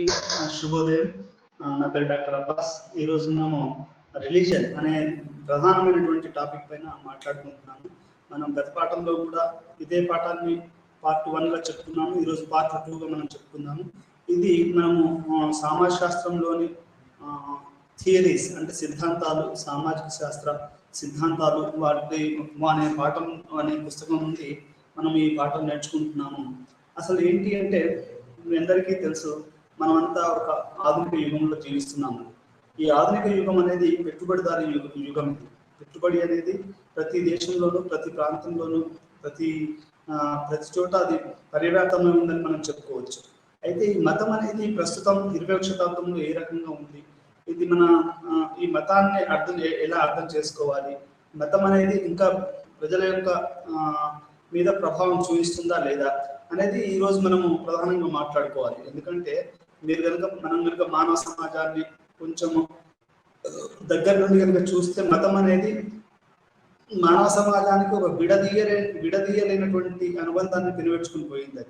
అందరికీ శుభోదయం. నా పేరు డాక్టర్ అబ్బాస్. ఈరోజు మనము రిలీజన్ అనే ప్రధానమైనటువంటి టాపిక్ పైన మాట్లాడుకుంటున్నాము. మనం గత పాఠంలో కూడా ఇదే పాఠాన్ని పార్ట్ 1గా చెప్పుకున్నాము. ఈరోజు పార్ట్ 2గా మనం చెప్పుకుందాము. ఇది మనము సమాజ శాస్త్రంలోని థియరీస్ అంటే సిద్ధాంతాలు, సామాజిక శాస్త్ర సిద్ధాంతాలు వాటి అనే పాఠం అనే పుస్తకం నుండి మనం ఈ పాఠం నేర్చుకుంటున్నాము. అసలు ఏంటి అంటే మీ అందరికీ తెలుసు, మనమంతా ఒక ఆధునిక యుగంలో జీవిస్తున్నాము. ఈ ఆధునిక యుగం అనేది పెట్టుబడిదారి యుగం. పెట్టుబడి అనేది ప్రతి దేశంలోనూ, ప్రతి ప్రాంతంలోనూ, ప్రతి చోట అది పరివ్యాప్తమై ఉందని మనం చెప్పుకోవచ్చు. అయితే ఈ మతం అనేది ప్రస్తుతం 20వ శతాబ్దంలో ఏ రకంగా ఉంది, ఇది మన ఈ మతాన్ని ఎలా అర్థం చేసుకోవాలి, మతం అనేది ఇంకా ప్రజల యొక్క మీద ప్రభావం చూపిస్తుందా లేదా అనేది ఈరోజు మనము ప్రధానంగా మాట్లాడుకోవాలి. ఎందుకంటే మనం కనుక మానవ సమాజాన్ని కొంచెము దగ్గర నుండి కనుక చూస్తే మతం అనేది మానవ సమాజానికి ఒక విడదీయలేనటువంటి అనుబంధాన్ని పెనవేర్చుకుని పోయింది.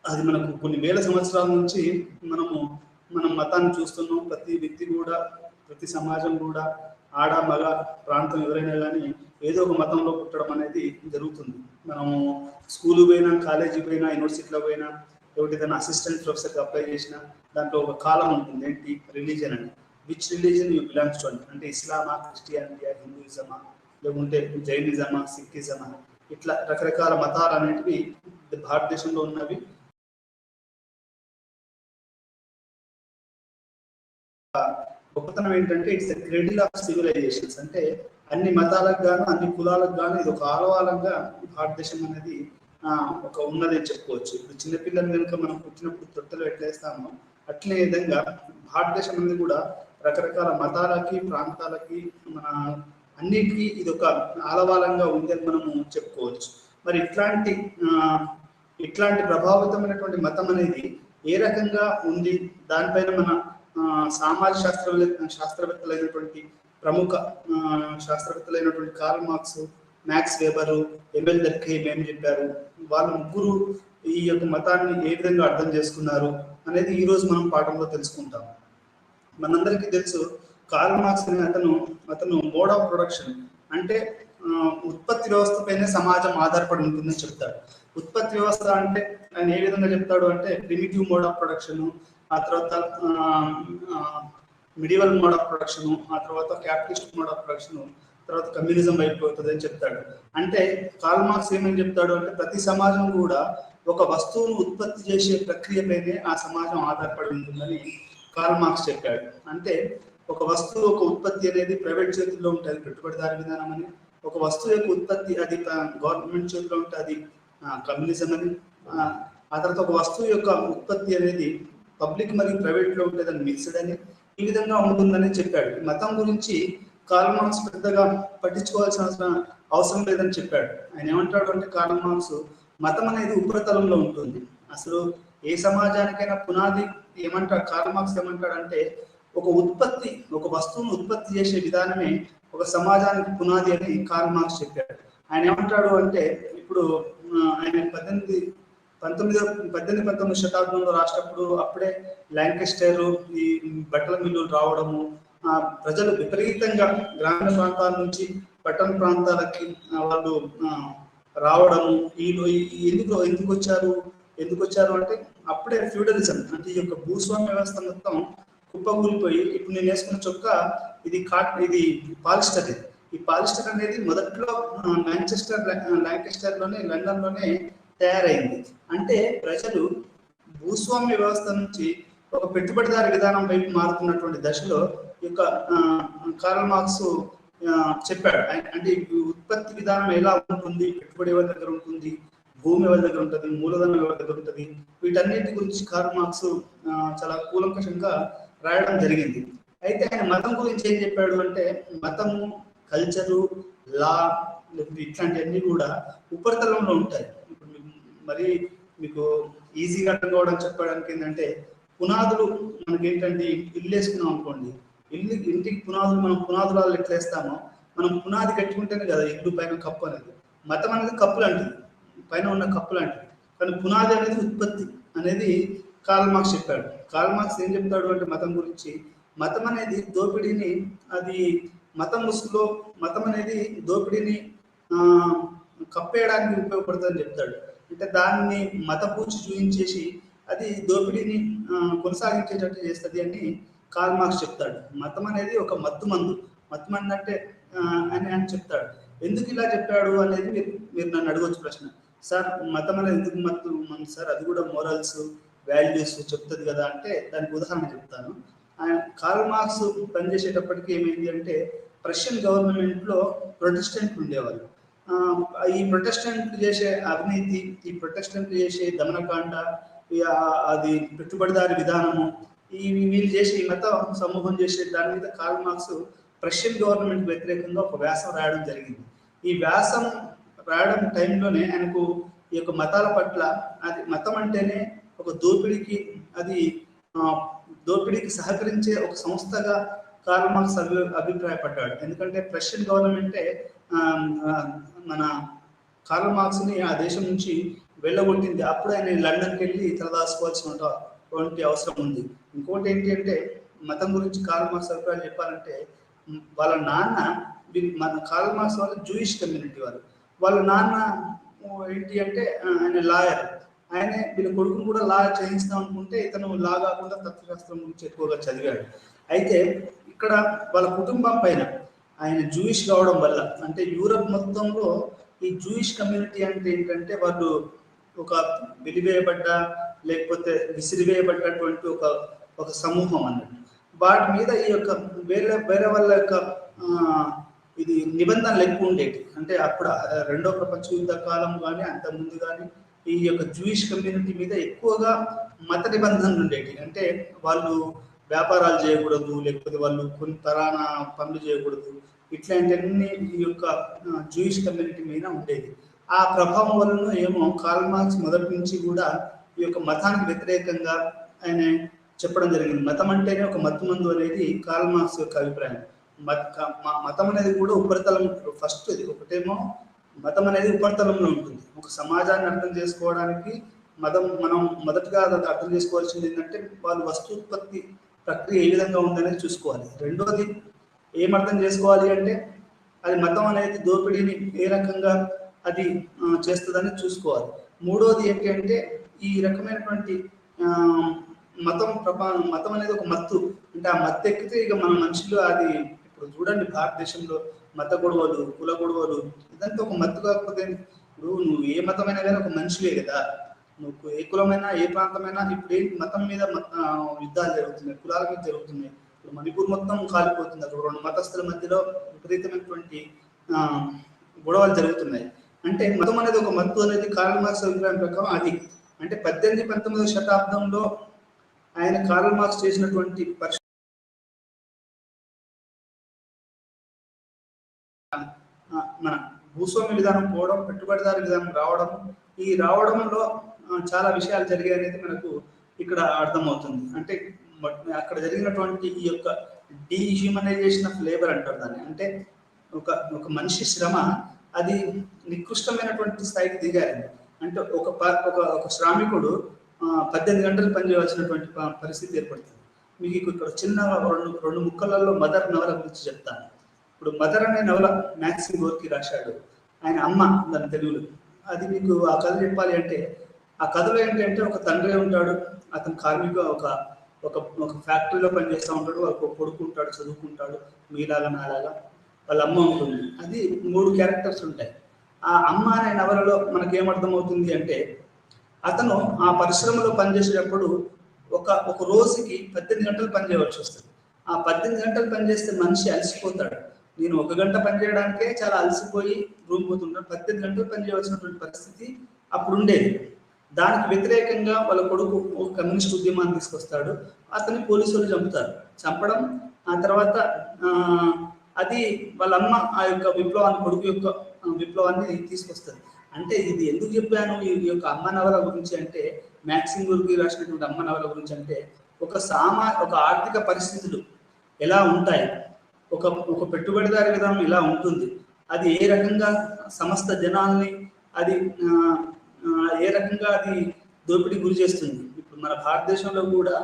అది మనకు కొన్ని వేల సంవత్సరాల నుంచి మనం మతాన్ని చూస్తున్నాం. ప్రతి వ్యక్తి కూడా, ప్రతి సమాజం కూడా, ఆడ మగ ప్రాంతం ఎవరైనా కానీ ఏదో ఒక మతంలో పుట్టడం అనేది జరుగుతుంది. మనము స్కూల్ పోయినా, కాలేజీ పోయినా, యూనివర్సిటీలో పోయినా, ఏదైనా అసిస్టెంట్ ప్రొఫెసర్కి అప్లై చేసినా దాంట్లో ఒక కాలం ఉంటుంది, ఏంటి రిలీజన్ అని. Which religion you belongs to అంటే ఇస్లామా, క్రిస్టియానిటీయా, హిందూయిజమా, లేకుంటే జైనిజమా, సిక్కిజమా, ఇట్లా రకరకాల మతాలు అనేటివి భారతదేశంలో ఉన్నవి. గొప్పతనం ఏంటంటే it's a cradle of civilisations. అంటే అన్ని మతాలకు గాను, అన్ని కులాలకు గాను ఇది ఒక ఆలవాలంగా భారతదేశం అనేది ఒక ఉన్నది చెప్పుకోవచ్చు. ఇప్పుడు చిన్నపిల్లలు కనుక మనం పుట్టినప్పుడు తొట్టెలు ఎట్లేస్తామో అట్లే విధంగా భారతదేశం అనేది కూడా రకరకాల మతాలకి, ప్రాంతాలకి, మన అన్నిటికీ ఇది ఒక ఆలవాలంగా ఉంది అని మనము చెప్పుకోవచ్చు. మరి ఇట్లాంటి ప్రభావితమైనటువంటి మతం అనేది ఏ రకంగా ఉంది, దానిపైన మన సామాజిక శాస్త్రవేత్తలైనటువంటి ప్రముఖ శాస్త్రవేత్తలైనటువంటి Karl Marx, Max Weber, Emile Durkheim ఏం చెప్పారు, వాళ్ళ ముగ్గురు ఈ యొక్క మతాన్ని ఏ విధంగా అర్థం చేసుకున్నారు అనేది ఈరోజు మనం పాఠంలో తెలుసుకుంటాం. మనందరికీ తెలుసు, కార్ల్ మార్క్స్ అనే అతను మోడ్ ఆఫ్ ప్రొడక్షన్ అంటే ఉత్పత్తి వ్యవస్థ పైన సమాజం ఆధారపడి ఉంటుందని చెప్తాడు. ఉత్పత్తి వ్యవస్థ అంటే ఆయన ఏ విధంగా చెప్తాడు అంటే ప్రిమిటివ్ మోడ్ ఆఫ్ ప్రొడక్షన్, ఆ తర్వాత మిడివల్ మోడ్ ఆఫ్ ప్రొడక్షన్, ఆ తర్వాత క్యాపిటలిస్ట్ మోడ్ ఆఫ్ ప్రొడక్షన్, తర్వాత కమ్యూనిజం అయిపోతుంది అని చెప్తాడు. అంటే కార్ల్ మార్క్స్ ఏమని చెప్తాడు అంటే ప్రతి సమాజం కూడా ఒక వస్తువును ఉత్పత్తి చేసే ప్రక్రియపైనే ఆ సమాజం ఆధారపడి ఉంటుందని కార్ల్ మార్క్స్ చెప్పాడు. అంటే ఒక వస్తువు ఒక ఉత్పత్తి అనేది ప్రైవేట్ చేతుల్లో ఉంటుంది, పెట్టుబడిదారి విధానం అని. ఒక వస్తువు యొక్క ఉత్పత్తి అది గవర్నమెంట్ చేతిలో ఉంటే అది కమ్యూనిజం అని. ఆ తర్వాత ఒక వస్తువు యొక్క ఉత్పత్తి అనేది పబ్లిక్ మరియు ప్రైవేట్లో ఉంటుంది, అది మిక్స్డ్ అని. ఈ విధంగా ఉంటుందని చెప్పాడు. మతం గురించి కార్ల్ మార్క్స్ పెద్దగా పట్టించుకోవాల్సిన అవసరం లేదని చెప్పాడు. ఆయన ఏమంటాడు అంటే కార్ల్ మార్క్స్ మతం అనేది ఉపరితలంలో ఉంటుంది. అసలు ఏ సమాజానికైనా పునాది ఏమంటాడు కార్ల్ మార్క్స్ ఏమంటాడంటే ఒక వస్తువును ఉత్పత్తి చేసే విధానమే ఒక సమాజానికి పునాది అని కార్ల్ మార్క్స్ చెప్పాడు. ఆయన ఏమంటాడు అంటే ఇప్పుడు ఆయన 18వ శతాబ్దంలో రాసినప్పుడు అప్పుడే ల్యాంకెస్టర్ ఈ బట్టల మిల్లులు రావడము, ప్రజలు విపరీతంగా గ్రామీణ ప్రాంతాల నుంచి పట్టణ ప్రాంతాలకి వాళ్ళు రావడము. ఎందుకు వచ్చారు అంటే అప్పుడే ఫ్యూడలిజం అంటే ఈ యొక్క భూస్వామ్య వ్యవస్థ మొత్తం కుప్పకూలిపోయి, ఇప్పుడు నేను వేసుకున్న చొక్క ఇది పాలిస్టర్. ఈ పాలిస్టర్ అనేది మొదట్లో ల్యాంకెస్టర్లోనే, లండన్లోనే తయారైంది. అంటే ప్రజలు భూస్వామ్య వ్యవస్థ నుంచి ఒక పెట్టుబడిదారి విధానం వైపు మారుతున్నటువంటి దశలో ఈ యొక్క కార్ల్ మార్క్స్ చెప్పాడు. అంటే ఉత్పత్తి విధానం ఎలా ఉంటుంది, పెట్టుబడి ఎవరి దగ్గర ఉంటుంది, భూమి ఎవరి దగ్గర ఉంటుంది, మూలధనం ఎవరి దగ్గర ఉంటుంది, వీటన్నిటి గురించి కార్ల్ మార్క్స్ చాలా కూలంకషంగా రాయడం జరిగింది. అయితే ఆయన మతం గురించి ఏం చెప్పాడు అంటే మతము, కల్చరు, లా ఇట్లాంటివన్నీ కూడా ఉపరితలంలో ఉంటాయి. మరి మీకు ఈజీగా అర్థం కావడం చెప్పడానికి ఏంటంటే పునాదులు మనకేంటంటే ఇల్లు వేసుకున్నాం అనుకోండి, ఇంటికి మనం పునాదులు ఎట్లా వేస్తామో మనం పునాది కట్టుకుంటేనే కదా ఇల్లు పైన కప్పు అనేది. మతం అనేది కప్పు లాంటిది, పైన ఉన్న కప్పు లాంటిది. కానీ పునాది అనేది ఉత్పత్తి అనేది కార్ల్ మార్క్స్ చెప్పాడు. కార్ల్ మార్క్స్ ఏం చెప్తాడు అంటే మతం గురించి, మతం అనేది దోపిడీని, అది మతం ముసుగులో మతం అనేది దోపిడీని కప్పేయడానికి ఉపయోగపడుతుందని చెప్తాడు. అంటే దాన్ని మత పూచి చూపించేసి అది దోపిడీని కొనసాగించేటట్టు చేస్తుంది అని కార్ల్ మార్క్స్ చెప్తాడు. మతం అనేది ఒక మత్తు మందు అంటే అని చెప్తాడు. ఎందుకు ఇలా చెప్పాడు అనేది మీరు నన్ను అడగవచ్చు ప్రశ్న. సార్ మతం అనేది ఎందుకు మత్తు మందు సార్, అది కూడా మోరల్స్ వాల్యూస్ చెప్తుంది కదా అంటే దానికి ఉదాహరణ చెప్తాను. కార్ల్ మార్క్స్ పనిచేసేటప్పటికి ఏమైంది అంటే రష్యన్ గవర్నమెంట్లో ప్రొటెస్టెంట్లు ఉండేవాళ్ళు. ఈ ప్రొటెస్టెంట్లు చేసే అవినీతి, ఈ ప్రొటెస్టెంట్లు చేసే దమనకాండ, అది పెట్టుబడిదారి విధానము, వీళ్ళు చేసే ఈ మత సమూహం చేసే దాని మీద కార్ల్ మార్క్స్ రష్యన్ గవర్నమెంట్ వ్యతిరేకంగా ఒక వ్యాసం రాయడం జరిగింది. ఈ వ్యాసం రాయడం టైంలోనే ఆయనకు ఈ యొక్క మతాల పట్ల, అది మతం అంటేనే ఒక దోపిడీకి సహకరించే ఒక సంస్థగా కార్ల్ మార్క్స్ అభిప్రాయపడ్డాడు. ఎందుకంటే రష్యన్ గవర్నమెంటే మన కార్ల్ మార్క్స్ని ఆ దేశం నుంచి వెళ్ళగొట్టింది. అప్పుడు ఆయన లండన్కి వెళ్ళి తలదాచుకోవాల్సినటువంటి అవసరం ఉంది. ఇంకోటి ఏంటి అంటే మతం గురించి కార్ల్ మార్క్స్ అభిప్రాయాలు చెప్పాలంటే, వాళ్ళ నాన్న, మన కార్ల్ మార్క్స్ వాళ్ళు జూయిష్ కమ్యూనిటీ వాళ్ళ నాన్న ఏంటి అంటే ఆయన లాయర్. ఆయనే వీళ్ళ కొడుకును కూడా లా చేయిస్తాం అనుకుంటే ఇతను లా కాకుండా తత్వశాస్త్రం గురించి ఎక్కువగా చదివాడు. అయితే ఇక్కడ వాళ్ళ కుటుంబం పైన ఆయన జూయిష్ కావడం వల్ల, అంటే యూరప్ మొత్తంలో ఈ జూయిష్ కమ్యూనిటీ అంటే ఏంటంటే వాళ్ళు ఒక వెలివేయబడ్డ లేకపోతే విసిరివేయబడ్డటువంటి ఒక సమూహం అన్నట్టు. వాటి మీద ఈ యొక్క వేరే వాళ్ళ యొక్క ఇది నిబంధనలు ఎక్కువ ఉండేవి. అంటే అప్పుడు రెండో ప్రపంచ యుద్ధ కాలం కానీ అంత ముందు కానీ ఈ యొక్క జూయిష్ కమ్యూనిటీ మీద ఎక్కువగా మత నిబంధనలు ఉండేవి. అంటే వాళ్ళు వ్యాపారాలు చేయకూడదు, లేకపోతే వాళ్ళు కొన్ని తరాన పనులు చేయకూడదు, ఇట్లాంటివన్నీ ఈ యొక్క జూయిష్ కమ్యూనిటీ మీద ఉండేది. ఆ ప్రభావం వలన ఏమో కార్ల్ మార్క్స్ మొదటి నుంచి కూడా ఈ యొక్క మతానికి వ్యతిరేకంగా ఆయన చెప్పడం జరిగింది. మతం అంటేనే ఒక మత్తు మందు అనేది కార్ల్ మార్క్స్ యొక్క అభిప్రాయం. మతం అనేది కూడా ఉపరితలం. ఫస్ట్ ఇది ఒకటేమో మతం అనేది ఉపరితలంలో ఉంటుంది. ఒక సమాజాన్ని అర్థం చేసుకోవడానికి మనం మొదటగా అర్థం చేసుకోవాల్సింది ఏంటంటే వాళ్ళు వస్తూత్పత్తి ప్రక్రియ ఏ విధంగా ఉందనేది చూసుకోవాలి. రెండోది ఏం అర్థం చేసుకోవాలి అంటే అది మతం అనేది దోపిడీని ఏ రకంగా అది చేస్తుందని చూసుకోవాలి. మూడోది ఏంటి అంటే ఈ రకమైనటువంటి మతం అనేది ఒక మత్తు. అంటే ఆ మత్తు ఎక్కితే ఇక మన మనుషులు, అది ఇప్పుడు చూడండి భారతదేశంలో మత గొడవలు, కుల గొడవలు, ఇదంతా ఒక మత్తు. కాకపోతే ఇప్పుడు నువ్వు ఏ మతమైనా కానీ ఒక మనిషివే కదా, నువ్వు ఏ కులమైనా ఏ ప్రాంతమైనా. ఇప్పుడు ఏంటి మతం మీద యుద్ధాలు జరుగుతున్నాయి, కులాల మీద జరుగుతున్నాయి. ఇప్పుడు మణిపూర్ మొత్తం కాలిపోతుంది. అక్కడ రెండు మతస్థుల మధ్యలో విపరీతమైనటువంటి గొడవలు జరుగుతున్నాయి. అంటే మతం అనేది ఒక మత్తు అనేది కార్ల్ మార్క్స్ అభిప్రాయం ప్రకారం అది. అంటే 18-19వ శతాబ్దంలో ఆయన కార్ల్ మార్క్స్ చేసినటువంటి మన భూస్వామ్య విధానం పోవడం, పెట్టుబడిదారి విధానం రావడం, ఈ రావడంలో చాలా విషయాలు జరిగాయి అనేది మనకు ఇక్కడ అర్థమవుతుంది. అంటే అక్కడ జరిగినటువంటి ఈ యొక్క డీహ్యూమనైజేషన్ ఆఫ్ లేబర్ అంటారు దాన్ని. అంటే ఒక మనిషి శ్రమ అది నికృష్టమైనటువంటి స్థాయికి దిగారు. అంటే ఒక శ్రామికుడు 18 గంటలు పనిచేయవలసినటువంటి పరిస్థితి ఏర్పడుతుంది. మీకు ఇక్కడ చిన్న రెండు ముక్కలలో మదర్ నవల గురించి చెప్తాను. ఇప్పుడు మదర్ అనే నవల మ్యాక్సిమ్ గోర్కీ రాశాడు. ఆయన అమ్మ దాని తెలుగులో. అది మీకు ఆ కథ చెప్పాలి అంటే, ఆ కథలో ఏంటంటే ఒక తండ్రి ఉంటాడు, అతను కార్మిక ఒక ఫ్యాక్టరీలో పనిచేస్తూ ఉంటాడు, ఒక కొడుకు ఉంటాడు, చదువుకుంటాడు, మీలాగా నాలాగా. వాళ్ళ అమ్మ ఉంటుంది. అది 3 క్యారెక్టర్స్ ఉంటాయి. ఆ అమ్మ అనే నవలలో మనకేమర్థమవుతుంది అంటే, అతను ఆ పరిశ్రమలో పనిచేసేటప్పుడు ఒక రోజుకి 18 గంటలు పనిచేయవలసి వస్తుంది. ఆ 18 గంటలు పనిచేస్తే మనిషి అలసిపోతాడు. నేను 1 గంట పనిచేయడానికే చాలా అలసిపోయి రూమ్ పోతుంటాను. 18 గంటలు పనిచేయవలసినటువంటి పరిస్థితి అప్పుడు ఉండేది. దానికి వ్యతిరేకంగా వాళ్ళ కొడుకు ఒక కమ్యూనిస్ట్ ఉద్యమాన్ని తీసుకొస్తాడు. అతన్ని పోలీసులు చంపుతారు. చంపడం ఆ తర్వాత అది వాళ్ళ అమ్మ ఆ యొక్క కొడుకు యొక్క విప్లవాన్ని తీసుకొస్తుంది. అంటే ఇది ఎందుకు చెప్పాను ఈ యొక్క అమ్మ నవల గురించి అంటే, మ్యాక్సిమ్ గోర్కీ రాసినటువంటి అమ్మ నవల గురించి అంటే, ఒక ఆర్థిక పరిస్థితులు ఎలా ఉంటాయి, ఒక పెట్టుబడిదారి విధానం ఎలా ఉంటుంది, అది ఏ రకంగా సమస్త జనాల్ని అది ఏ రకంగా అది దోపిడీ గురి చేస్తుంది. ఇప్పుడు మన భారతదేశంలో కూడా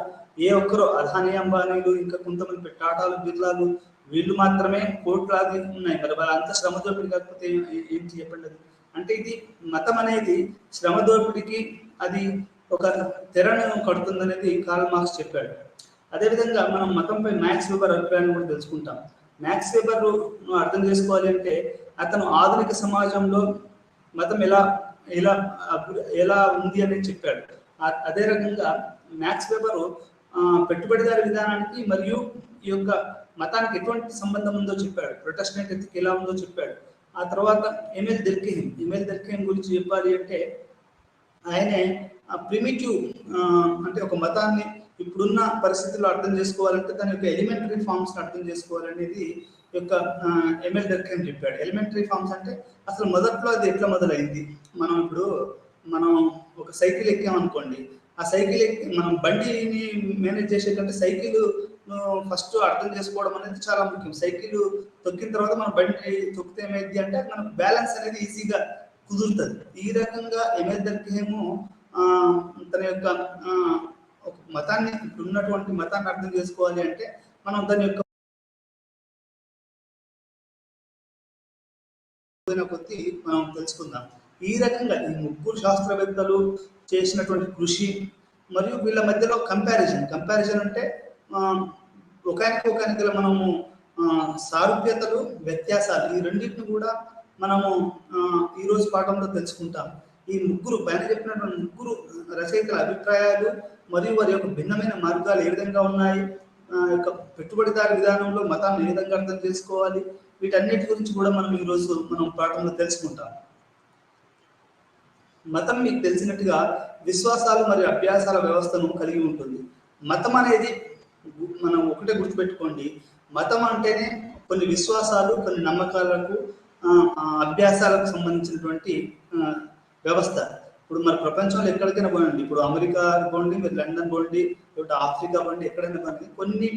ఏ ఒక్కరో అదానీ అంబానీలు ఇంకా కొంతమంది టాటాలు బిర్లాలు వీళ్ళు మాత్రమే కోట్లాది ఉన్నాయి. మరి వాళ్ళంతా శ్రమ దోపిడీ కాకపోతే ఏంటి చెప్పండి అది. అంటే ఇది మతం అనేది శ్రమ దోపిడీకి అది ఒక తెరను కడుతుందనేది కార్ల్ మార్క్స్ చెప్పాడు. అదేవిధంగా మనం మతంపై మ్యాక్స్ వెబర్ అభిప్రాయాన్ని కూడా తెలుసుకుంటాం. మ్యాక్స్ వెబర్ అర్థం చేసుకోవాలి అంటే అతను ఆధునిక సమాజంలో మతం ఎలా ఎలా ఎలా ఉంది అని చెప్పాడు. అదే రకంగా మ్యాక్స్ వెబర్ పెట్టుబడిదారి విధానానికి మరియు ఈ యొక్క మతానికి ఎటువంటి సంబంధం ఉందో చెప్పాడు. ప్రొటెస్టెంట్ ఎత్తికి ఎలా ఉందో చెప్పాడు. ఆ తర్వాత ఎమిల్ దర్కీమ్ గురించి చెప్పాలి అంటే ఆయనే ప్రిమిటివ్ అంటే ఒక మతాన్ని ఇప్పుడున్న పరిస్థితుల్లో అర్థం చేసుకోవాలంటే దాని యొక్క ఎలిమెంటరీ ఫార్మ్స్ అర్థం చేసుకోవాలనేది యొక్క ఎమిల్ దర్కీమ్ చెప్పాడు. ఎలిమెంటరీ ఫార్మ్స్ అంటే అసలు మొదట్లో అది ఎట్లా మొదలైంది. మనం ఒక సైకిల్ ఎక్కామనుకోండి, ఆ సైకిల్ మనం బండిని మేనేజ్ చేసేటంటే సైకిల్ ఫస్ట్ అర్థం చేసుకోవడం అనేది చాలా ముఖ్యం. సైకిల్ తొక్కిన తర్వాత మనం బండి తొక్కితే ఏమైంది అంటే మనకు బ్యాలెన్స్ అనేది ఈజీగా కుదురుతుంది. ఈ రకంగా ఎమిల్ దర్కీమ్ తన యొక్క ఒక మతాన్ని ఉన్నటువంటి మతాన్ని అర్థం చేసుకోవాలి అంటే మనం దాని యొక్క కొద్ది మనం తెలుసుకుందాం. ఈ రకంగా ఈ ముగ్గురు శాస్త్రవేత్తలు చేసినటువంటి కృషి మరియు వీళ్ళ మధ్యలో కంపారిజన్ అంటే ఒకరికి మనము సారూప్యతలు వ్యత్యాసాలు ఈ రెండింటిని కూడా మనము ఈరోజు పాఠంలో తెలుసుకుంటాం. ఈ ముగ్గురు పైన చెప్పినటువంటి ముగ్గురు రచయితల అభిప్రాయాలు మరియు వారి యొక్క భిన్నమైన మార్గాలు ఏ విధంగా ఉన్నాయి, యొక్క పెట్టుబడిదారి విధానంలో మతాన్ని ఏ విధంగా అర్థం చేసుకోవాలి, వీటన్నిటి గురించి కూడా మనం ఈరోజు పాఠంలో తెలుసుకుంటాం. మతం మీకు తెలిసినట్టుగా విశ్వాసాలు మరియు అభ్యాసాల వ్యవస్థను కలిగి ఉంటుంది. మతం అనేది మనం ఒకటే గుర్తుపెట్టుకోండి, మతం అంటేనే కొన్ని విశ్వాసాలు, కొన్ని నమ్మకాలకు, అభ్యాసాలకు సంబంధించినటువంటి వ్యవస్థ. ఇప్పుడు మన ప్రపంచంలో ఎక్కడికైనా పోండి, ఇప్పుడు అమెరికా పోండి, మీరు లండన్ పోండి, లేకపోతే ఆఫ్రికా పోండి, ఎక్కడైనా పోండి, కొన్ని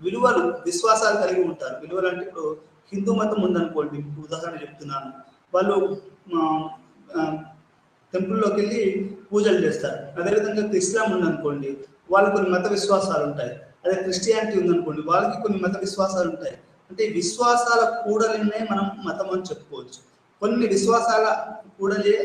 విలువలు విశ్వాసాలు కలిగి ఉంటారు. విలువలు అంటే ఇప్పుడు హిందూ మతం ఉందనుకోండి, ఉదాహరణ చెప్తున్నాను, వాళ్ళు టెంపుల్లోకి వెళ్ళి పూజలు చేస్తారు. అదేవిధంగా ఇస్లాం ఉందనుకోండి, వాళ్ళకి కొన్ని మత విశ్వాసాలు ఉంటాయి. అదే క్రిస్టియానిటీ ఉందనుకోండి, వాళ్ళకి కొన్ని మత విశ్వాసాలు ఉంటాయి. అంటే విశ్వాసాల కూడలినే మనం మతం అని చెప్పుకోవచ్చు. కొన్ని విశ్వాసాల కూడలే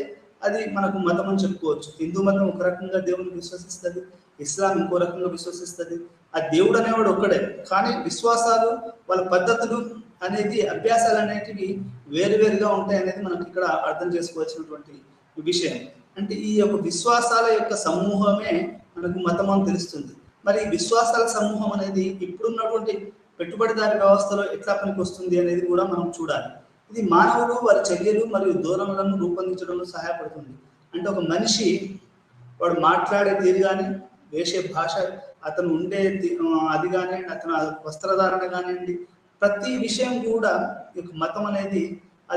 అది మనకు మతం అని చెప్పుకోవచ్చు. హిందూ మతం ఒక రకంగా దేవుని విశ్వసిస్తుంది, ఇస్లాం ఇంకో రకంగా విశ్వసిస్తుంది. ఆ దేవుడు అనేవాడు ఒక్కడే, కానీ విశ్వాసాలు, వాళ్ళ పద్ధతులు అనేది, అభ్యాసాలు అనేటివి వేరువేరుగా ఉంటాయి అనేది మనకి ఇక్కడ అర్థం చేసుకోవాల్సినటువంటి విషయం. అంటే ఈ యొక్క విశ్వాసాల యొక్క సమూహమే మనకు మతం అని తెలుస్తుంది. మరి విశ్వాసాల సమూహం అనేది ఇప్పుడున్నటువంటి పెట్టుబడిదారి వ్యవస్థలో ఎట్లా పనికి వస్తుంది అనేది కూడా మనం చూడాలి. ఇది మానవులు వారి చర్యలు మరియు ధోరణులను రూపొందించడంలో సహాయపడుతుంది. అంటే ఒక మనిషి వాడు మాట్లాడే తీరు కానీ, వేసే భాష, అతను ఉండే అది కానివ్వండి, అతను వస్త్రధారణ కానివ్వండి, ప్రతి విషయం కూడా మతం అనేది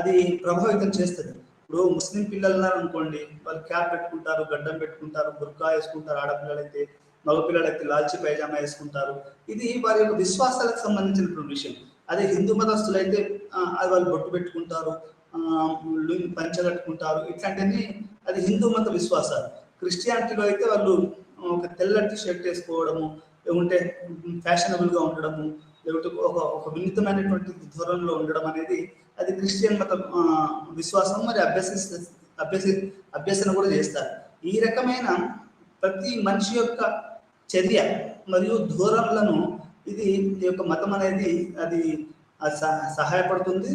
అది ప్రభావితం చేస్తుంది. ఇప్పుడు ముస్లిం పిల్లలు ఉన్నారనుకోండి, వాళ్ళు క్యాప్ పెట్టుకుంటారు, గడ్డం పెట్టుకుంటారు, బుర్కా వేసుకుంటారు. ఆడపిల్లలైతే, మగపిల్లలైతే లాల్చి పైజామా వేసుకుంటారు. ఇది వారి యొక్క విశ్వాసాలకు సంబంధించినటువంటి విషయం. అదే హిందూ మతస్థులు అయితే అది వాళ్ళు బొట్టు పెట్టుకుంటారు, పంచ కట్టుకుంటారు. ఇట్లాంటివన్నీ అది హిందూ మత విశ్వాసాలు. క్రిస్టియానిటీలో అయితే వాళ్ళు ఒక తెల్లటి షర్ట్ వేసుకోవడము, లేకుంటే ఫ్యాషనబుల్గా ఉండడము, లేకపోతే ఒక వినూతమైనటువంటి ధోరణిలో ఉండడం అనేది అది క్రిస్టియన్ మత విశ్వాసం. మరి అభ్యసన కూడా చేస్తారు. ఈ రకమైన ప్రతి మనిషి యొక్క చర్య మరియు ధోరణులను ఇది ఈ యొక్క మతం అనేది అది సహాయపడుతుంది.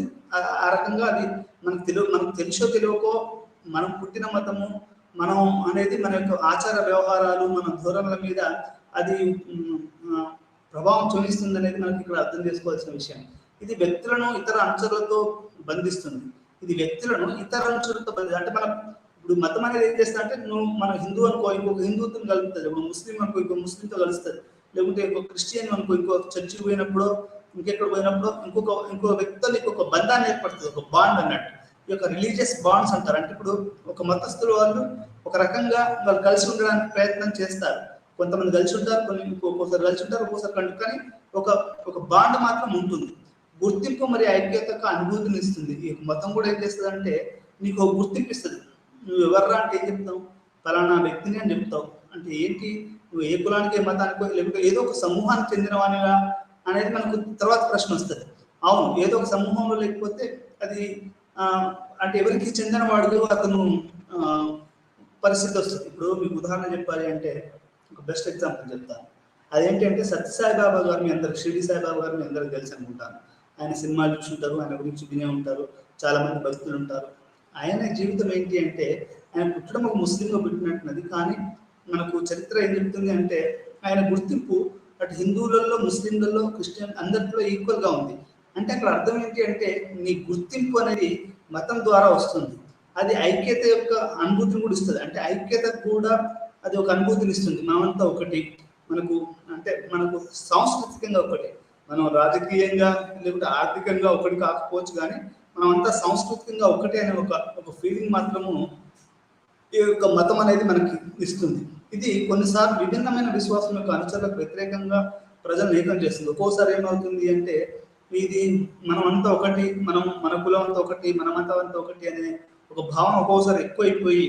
ఆ రకంగా అది మనకు తెలుసో తెలియకో మనం పుట్టిన మతము, మనం అనేది మన యొక్క ఆచార వ్యవహారాలు, మన ధోరణుల మీద అది ప్రభావం చూపిస్తుంది అనేది మనకి ఇక్కడ అర్థం చేసుకోవాల్సిన విషయం. ఇది వ్యక్తులను ఇతర అంశాలతో బంధిస్తుంది. ఇది వ్యక్తులను ఇతర అంశాలతో అంటే మనం ఇప్పుడు మతం అనేది ఏం చేస్తా అంటే, మన హిందూ అనుకో ఇంకొక హిందూతో కలుపుతుంది, ఇప్పుడు ముస్లిం అనుకో ఇంకో ముస్లింతో కలుస్తుంది, లేకుంటే ఇంకో క్రిస్టియన్ అనుకో ఇంకో చర్చికి పోయినప్పుడు, ఇంకెక్కడ పోయినప్పుడు ఇంకో వ్యక్తులు ఇంకొక బంధాన్ని ఏర్పడుతుంది, ఒక బాండ్ అన్నట్టు. ఈ యొక్క రిలీజియస్ బాండ్స్ అంటారు. అంటే ఇప్పుడు ఒక మతస్థులు వాళ్ళు ఒక రకంగా వాళ్ళు కలిసి ఉండడానికి ప్రయత్నం చేస్తారు. కొంతమంది కలిసి ఉంటారు, ఒక్కోసారి కలిసి ఉంటారు, ఒక్కోసారి కంటు, కానీ ఒక బాండ్ మాత్రం ఉంటుంది. గుర్తింపు మరియు ఐక్యతకు అనుభూతిని ఇస్తుంది. ఈ మతం కూడా ఏం చేస్తుంది అంటే నీకు ఒక గుర్తింపు ఇస్తుంది. నువ్వు ఎవర్రా అంటే ఏం చెప్తావు, ఫలానా వ్యక్తిని అని చెప్తావు. అంటే ఏంటి నువ్వు ఏ కులానికి ఏ మతానికో లేకపోతే ఏదో ఒక సమూహానికి చెందినవానిగా అనేది మనకు తర్వాత ప్రశ్న వస్తుంది. అవును, ఏదో ఒక సమూహంలో లేకపోతే అది అంటే ఎవరికి చెందినవాడు అతను పరిస్థితి వస్తుంది. ఇప్పుడు మీకు ఉదాహరణ చెప్పాలి అంటే ఒక బెస్ట్ ఎగ్జాంపుల్ చెప్తాను. అదేంటంటే సత్యసాయిబాబా గారు మీ అందరికి, షిరిడి సాయిబాబా గారు మీ అందరికి తెలుసు అనుకుంటాను. ఆయన సినిమాలు చూసుంటారు, ఆయన గురించి వినే ఉంటారు, చాలా మంది భక్తులు ఉంటారు. ఆయన జీవితం ఏంటి అంటే ఆయన పుట్టడం ఒక ముస్లింగా పుట్టినట్టున్నది, కానీ మనకు చరిత్ర ఏం చెప్తుంది అంటే ఆయన గుర్తింపు అటు హిందువులలో, ముస్లింలలో, క్రిస్టియన్ అందరిలో ఈక్వల్గా ఉంది. అంటే అక్కడ అర్థం ఏంటి అంటే నీ గుర్తింపు అనేది మతం ద్వారా వస్తుంది. అది ఐక్యత యొక్క అనుభూతిని కూడా ఇస్తుంది. అంటే ఐక్యత కూడా అది ఒక అనుభూతిని ఇస్తుంది. మనమంతా ఒకటి, మనకు సాంస్కృతికంగా ఒకటి, మనం రాజకీయంగా లేకుంటే ఆర్థికంగా ఒకటి కాకపోవచ్చు, కానీ మనమంతా సాంస్కృతికంగా ఒకటి అనే ఒక ఫీలింగ్ మాత్రము ఈ యొక్క మతం అనేది మనకి ఇస్తుంది. ఇది కొన్నిసార్లు విభిన్నమైన విశ్వాసం యొక్క అనుచరులకు వ్యతిరేకంగా ప్రజలు ఏకం చేస్తుంది. ఒక్కోసారి ఏమవుతుంది అంటే ఇది మనం అంతా ఒకటి, మన కులం అంతా ఒకటి, మన మతం అంతా ఒకటి అనే ఒక భావన ఒక్కోసారి ఎక్కువైపోయి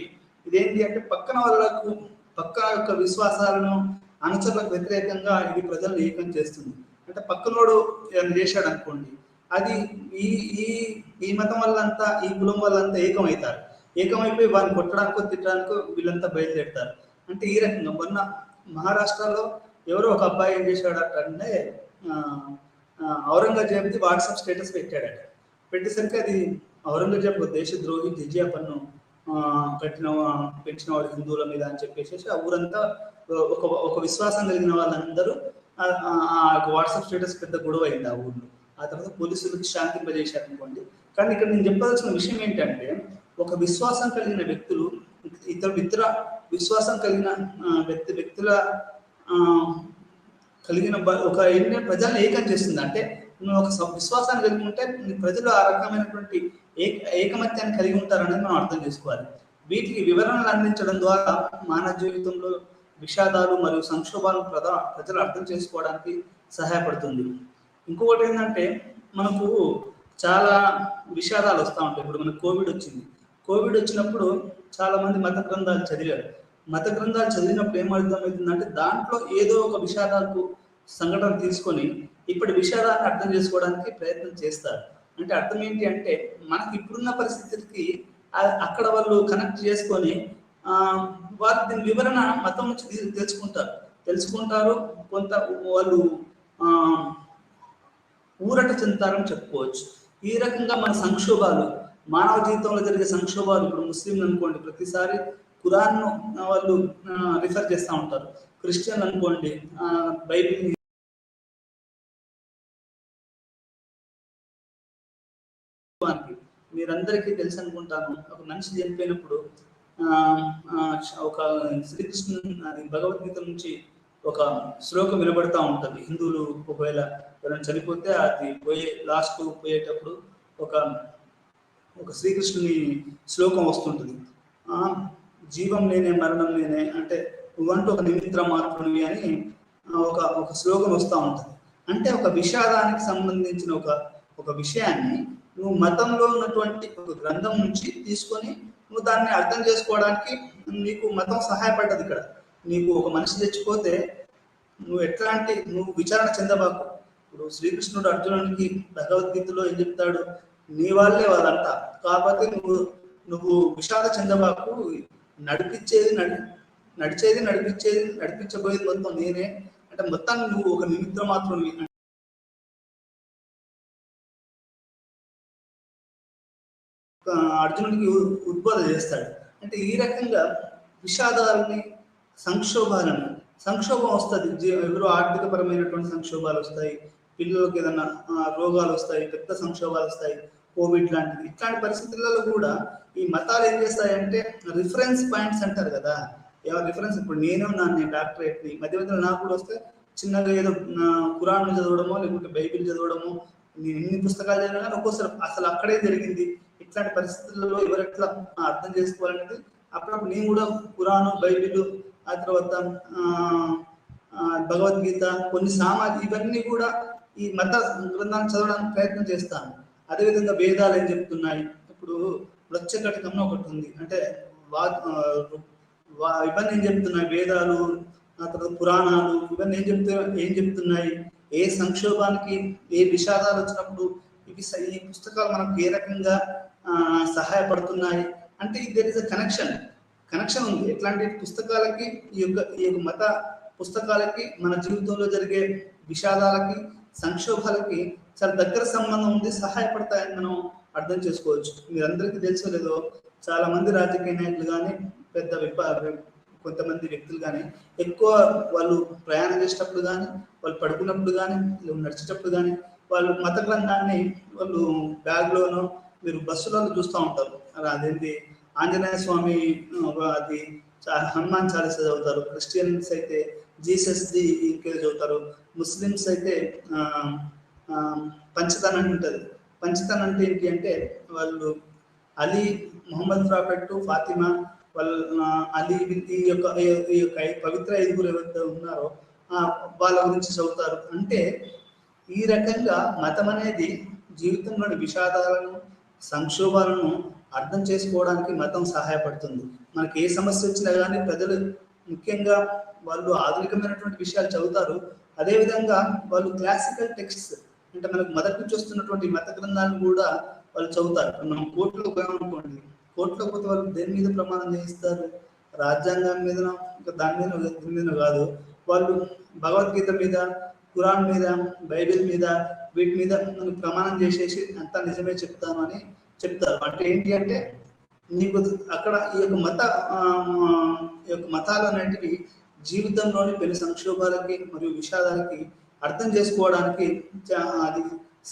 ఇదేంటి అంటే పక్క యొక్క విశ్వాసాలను అనుచరులకు వ్యతిరేకంగా ఇది ప్రజలను ఏకం చేస్తుంది. అంటే పక్కనోడు ఏమైనా చేశాడు అనుకోండి, అది ఈ ఈ ఈ మతం వాళ్ళంతా, ఈ కులం వాళ్ళంతా ఏకమైపోయి వారిని కొట్టడానికో తిట్టడానికో వీళ్ళంతా బయలుదేరుతారు. అంటే ఈ రకంగా మొన్న మహారాష్ట్రలో ఎవరో ఒక అబ్బాయి ఏం చేశాడటంటే ఔరంగజేబ్ది వాట్సాప్ స్టేటస్ పెట్టాడట. పెట్టేసరికి అది ఔరంగజేబ్ దేశద్రోహి, జిజియా పన్ను పెంచిన వాడు హిందువుల మీద అని చెప్పేసి ఆ ఊరంతా ఒక విశ్వాసం కలిగిన వాళ్ళందరూ వాట్సాప్ స్టేటస్ పెద్ద గొడవ అయింది ఆ ఊర్లో. ఆ తర్వాత పోలీసులకు శాంతింపజేశారు అనుకోండి. కానీ ఇక్కడ నేను చెప్పాల్సిన విషయం ఏంటంటే ఒక విశ్వాసం కలిగిన వ్యక్తులు ఇతర విశ్వాసం కలిగిన వ్యక్తుల కలిగిన ఒక ఏంటంటే ప్రజలను ఏకం చేస్తుంది. అంటే నువ్వు ఒక విశ్వాసాన్ని కలిగి ఉంటే ప్రజలు ఆ రకమైనటువంటి ఏకమత్యాన్ని కలిగి ఉంటారనేది మనం అర్థం చేసుకోవాలి. వీటికి వివరణలు అందించడం ద్వారా మానవ జీవితంలో విషాదాలు మరియు సంక్షోభాలను ప్రజలు అర్థం చేసుకోవడానికి సహాయపడుతుంది. ఇంకొకటి ఏంటంటే మనకు చాలా విషాదాలు వస్తూ ఉంటాయి. ఇప్పుడు మనకు కోవిడ్ వచ్చినప్పుడు చాలా మంది మత గ్రంథాలు చదివారు. మత గ్రంథాలు చదివినప్పుడు ఏమర్థమవుతుందంటే దాంట్లో ఏదో ఒక విషాదాలకు సంఘటన తీసుకొని ఇప్పటి విషాదాన్ని అర్థం చేసుకోవడానికి ప్రయత్నం చేస్తారు. అంటే అర్థం ఏంటి అంటే మనకి ఇప్పుడున్న పరిస్థితికి అక్కడ వాళ్ళు కనెక్ట్ చేసుకొని వారు దీని వివరణ మతం నుంచి తెలుసుకుంటారు. కొంత వాళ్ళు ఊరట చెందుతారని చెప్పుకోవచ్చు. ఈ రకంగా మన సంక్షోభాలు, మానవ జీవితంలో జరిగే సంక్షోభాలు, ఇప్పుడు ముస్లింలు అనుకోండి ప్రతిసారి ఖురాన్ను వాళ్ళు రిఫర్ చేస్తూ ఉంటారు. క్రిస్టియన్లు అనుకోండి బైబిల్ని. మీరందరికీ తెలుసు అనుకుంటాను, ఒక మనిషి చనిపోయినప్పుడు ఒక శ్రీకృష్ణుని భగవద్గీత నుంచి ఒక శ్లోకం వినబడతా ఉంటుంది. హిందువులు ఒకవేళ ఎవరైనా చనిపోతే అది లాస్ట్ పోయేటప్పుడు ఒక శ్రీకృష్ణుని శ్లోకం వస్తుంటుంది. జీవం నేనే, మరణం నేనే, అంటే నువ్వంటూ ఒక నిమిత్ర మాత్రమే అని ఒక శ్లోకం వస్తూ ఉంటుంది. అంటే ఒక విషాదానికి సంబంధించిన ఒక విషయాన్ని నువ్వు మతంలో ఉన్నటువంటి ఒక గ్రంథం నుంచి తీసుకొని నువ్వు దాన్ని అర్థం చేసుకోవడానికి నీకు మతం సహాయపడ్డది. ఇక్కడ నీకు ఒక మనిషి తెచ్చిపోతే నువ్వు విచారణ చెందబాకు. ఇప్పుడు శ్రీకృష్ణుడు అర్జునుడికి భగవద్గీతలో ఏం చెప్తాడు, నీ వాళ్ళే వాళ్ళంతా, కాకపోతే నువ్వు విషాద చెందబాకు, నడిపించబోయేది మొత్తం నేనే, అంటే మొత్తాన్ని నువ్వు ఒక నిమిత్తం మాత్రం అర్జునుడికి ఉద్బోధ చేస్తాడు. అంటే ఈ రకంగా విషాదాలని, సంక్షోభం వస్తుంది. ఎవరో ఆర్థికపరమైనటువంటి సంక్షోభాలు వస్తాయి, పిల్లలకి ఏదైనా రోగాలు వస్తాయి, పెద్ద సంక్షోభాలు వస్తాయి, కోవిడ్ లాంటివి. ఇట్లాంటి పరిస్థితులలో కూడా ఈ మతాలు ఏం చేస్తాయంటే రిఫరెన్స్ పాయింట్స్ అంటారు కదా, రిఫరెన్స్. ఇప్పుడు నేను డాక్టరేట్ని మధ్యలో నాకు కూడా వస్తే చిన్నగా ఏదో ఖురాన్ చదవడమో లేకుంటే బైబిల్ చదవడమో, నేను ఎన్ని పుస్తకాలు చదివినా కానీ ఒక్కోసారి అసలు అక్కడే జరిగింది. ఇట్లాంటి పరిస్థితులలో ఎవరెట్లా అర్థం చేసుకోవాలనేది అప్పుడప్పుడు నేను కూడా ఖురాను, బైబిల్, ఆ తర్వాత భగవద్గీత, కొన్ని ఇవన్నీ కూడా ఈ మత గ్రంథాన్ని చదవడానికి ప్రయత్నం చేస్తాను. అదేవిధంగా వేదాలు ఏం చెప్తున్నాయి, ఇప్పుడు వృక్షకటికంలో ఒకటి ఉంది, అంటే ఇవన్నీ ఏం చెప్తున్నాయి, వేదాలు ఆ తర్వాత పురాణాలు ఇవన్నీ ఏం చెప్తున్నాయి, ఏ సంక్షోభానికి ఏ విషాదాలు వచ్చినప్పుడు ఈ పుస్తకాలు మనకు ఏ రకంగా సహాయపడుతున్నాయి అంటే దేర్ ఇస్ అ కనెక్షన్ ఉంది. ఎట్లాంటి పుస్తకాలకి ఈ యొక్క మత పుస్తకాలకి మన జీవితంలో జరిగే విషాదాలకి సంక్షోభాలకి చాలా దగ్గర సంబంధం ఉంది, సహాయపడతాయని మనం అర్థం చేసుకోవచ్చు. మీరందరికీ తెలుసో లేదో చాలా మంది రాజకీయ నాయకులు కానీ కొంతమంది వ్యక్తులు కానీ ఎక్కువ వాళ్ళు ప్రయాణం చేసేటప్పుడు కానీ వాళ్ళు పడుకున్నప్పుడు కానీ నడిచేటప్పుడు కానీ వాళ్ళు మత గ్రంథాన్ని వాళ్ళు బ్యాగ్లోనో మీరు బస్సులలో చూస్తూ ఉంటారు. అదేంటి ఆంజనేయ స్వామి అది హనుమాన్ చాలీస చదువుతారు, క్రిస్టియన్స్ అయితే జీసస్ ది ఇంకేదో చదువుతారు, ముస్లిమ్స్ అయితే పంచతన్ అని ఉంటుంది. పంచతన్ అంటే ఏంటి అంటే వాళ్ళు అలీ, మొహమ్మద్ ప్రాఫెట్, ఫాతిమా, వాళ్ళ అలీ ఈ యొక్క పవిత్ర ఐదుగురు ఎవరైతే ఉన్నారో వాళ్ళ గురించి చదువుతారు. అంటే ఈ రకంగా మతం అనేది జీవితంలోని విషాదాలను సంక్షోభాలను అర్థం చేసుకోవడానికి మతం సహాయపడుతుంది. మనకి ఏ సమస్య వచ్చినా కానీ ప్రజలు ముఖ్యంగా వాళ్ళు ఆధునికమైనటువంటి విషయాలు చదువుతారు. అదేవిధంగా వాళ్ళు క్లాసికల్ టెక్స్ట్స్ అంటే మనకు మొదటి నుంచి వస్తున్నటువంటి మత గ్రంథాలను కూడా వాళ్ళు చదువుతారు. మనం కోర్టులో పోయామనుకోండి, కోర్టులో పోతే వాళ్ళు దేని మీద ప్రమాణం చేయిస్తారు? రాజ్యాంగం మీద, ఇంకా దీని మీద కాదు. వాళ్ళు భగవద్గీత మీద, ఖురాన్ మీద, బైబిల్ మీద, వీటి మీద ప్రమాణం చేసేసి అంతా నిజమే చెప్తాను అని చెప్తారు. అంటే ఏంటి అంటే నీకు అక్కడ ఈ యొక్క మతాలు అనేటివి జీవితంలోని పెను సంక్షోభాలకి మరియు విషాదాలకి అర్థం చేసుకోవడానికి అది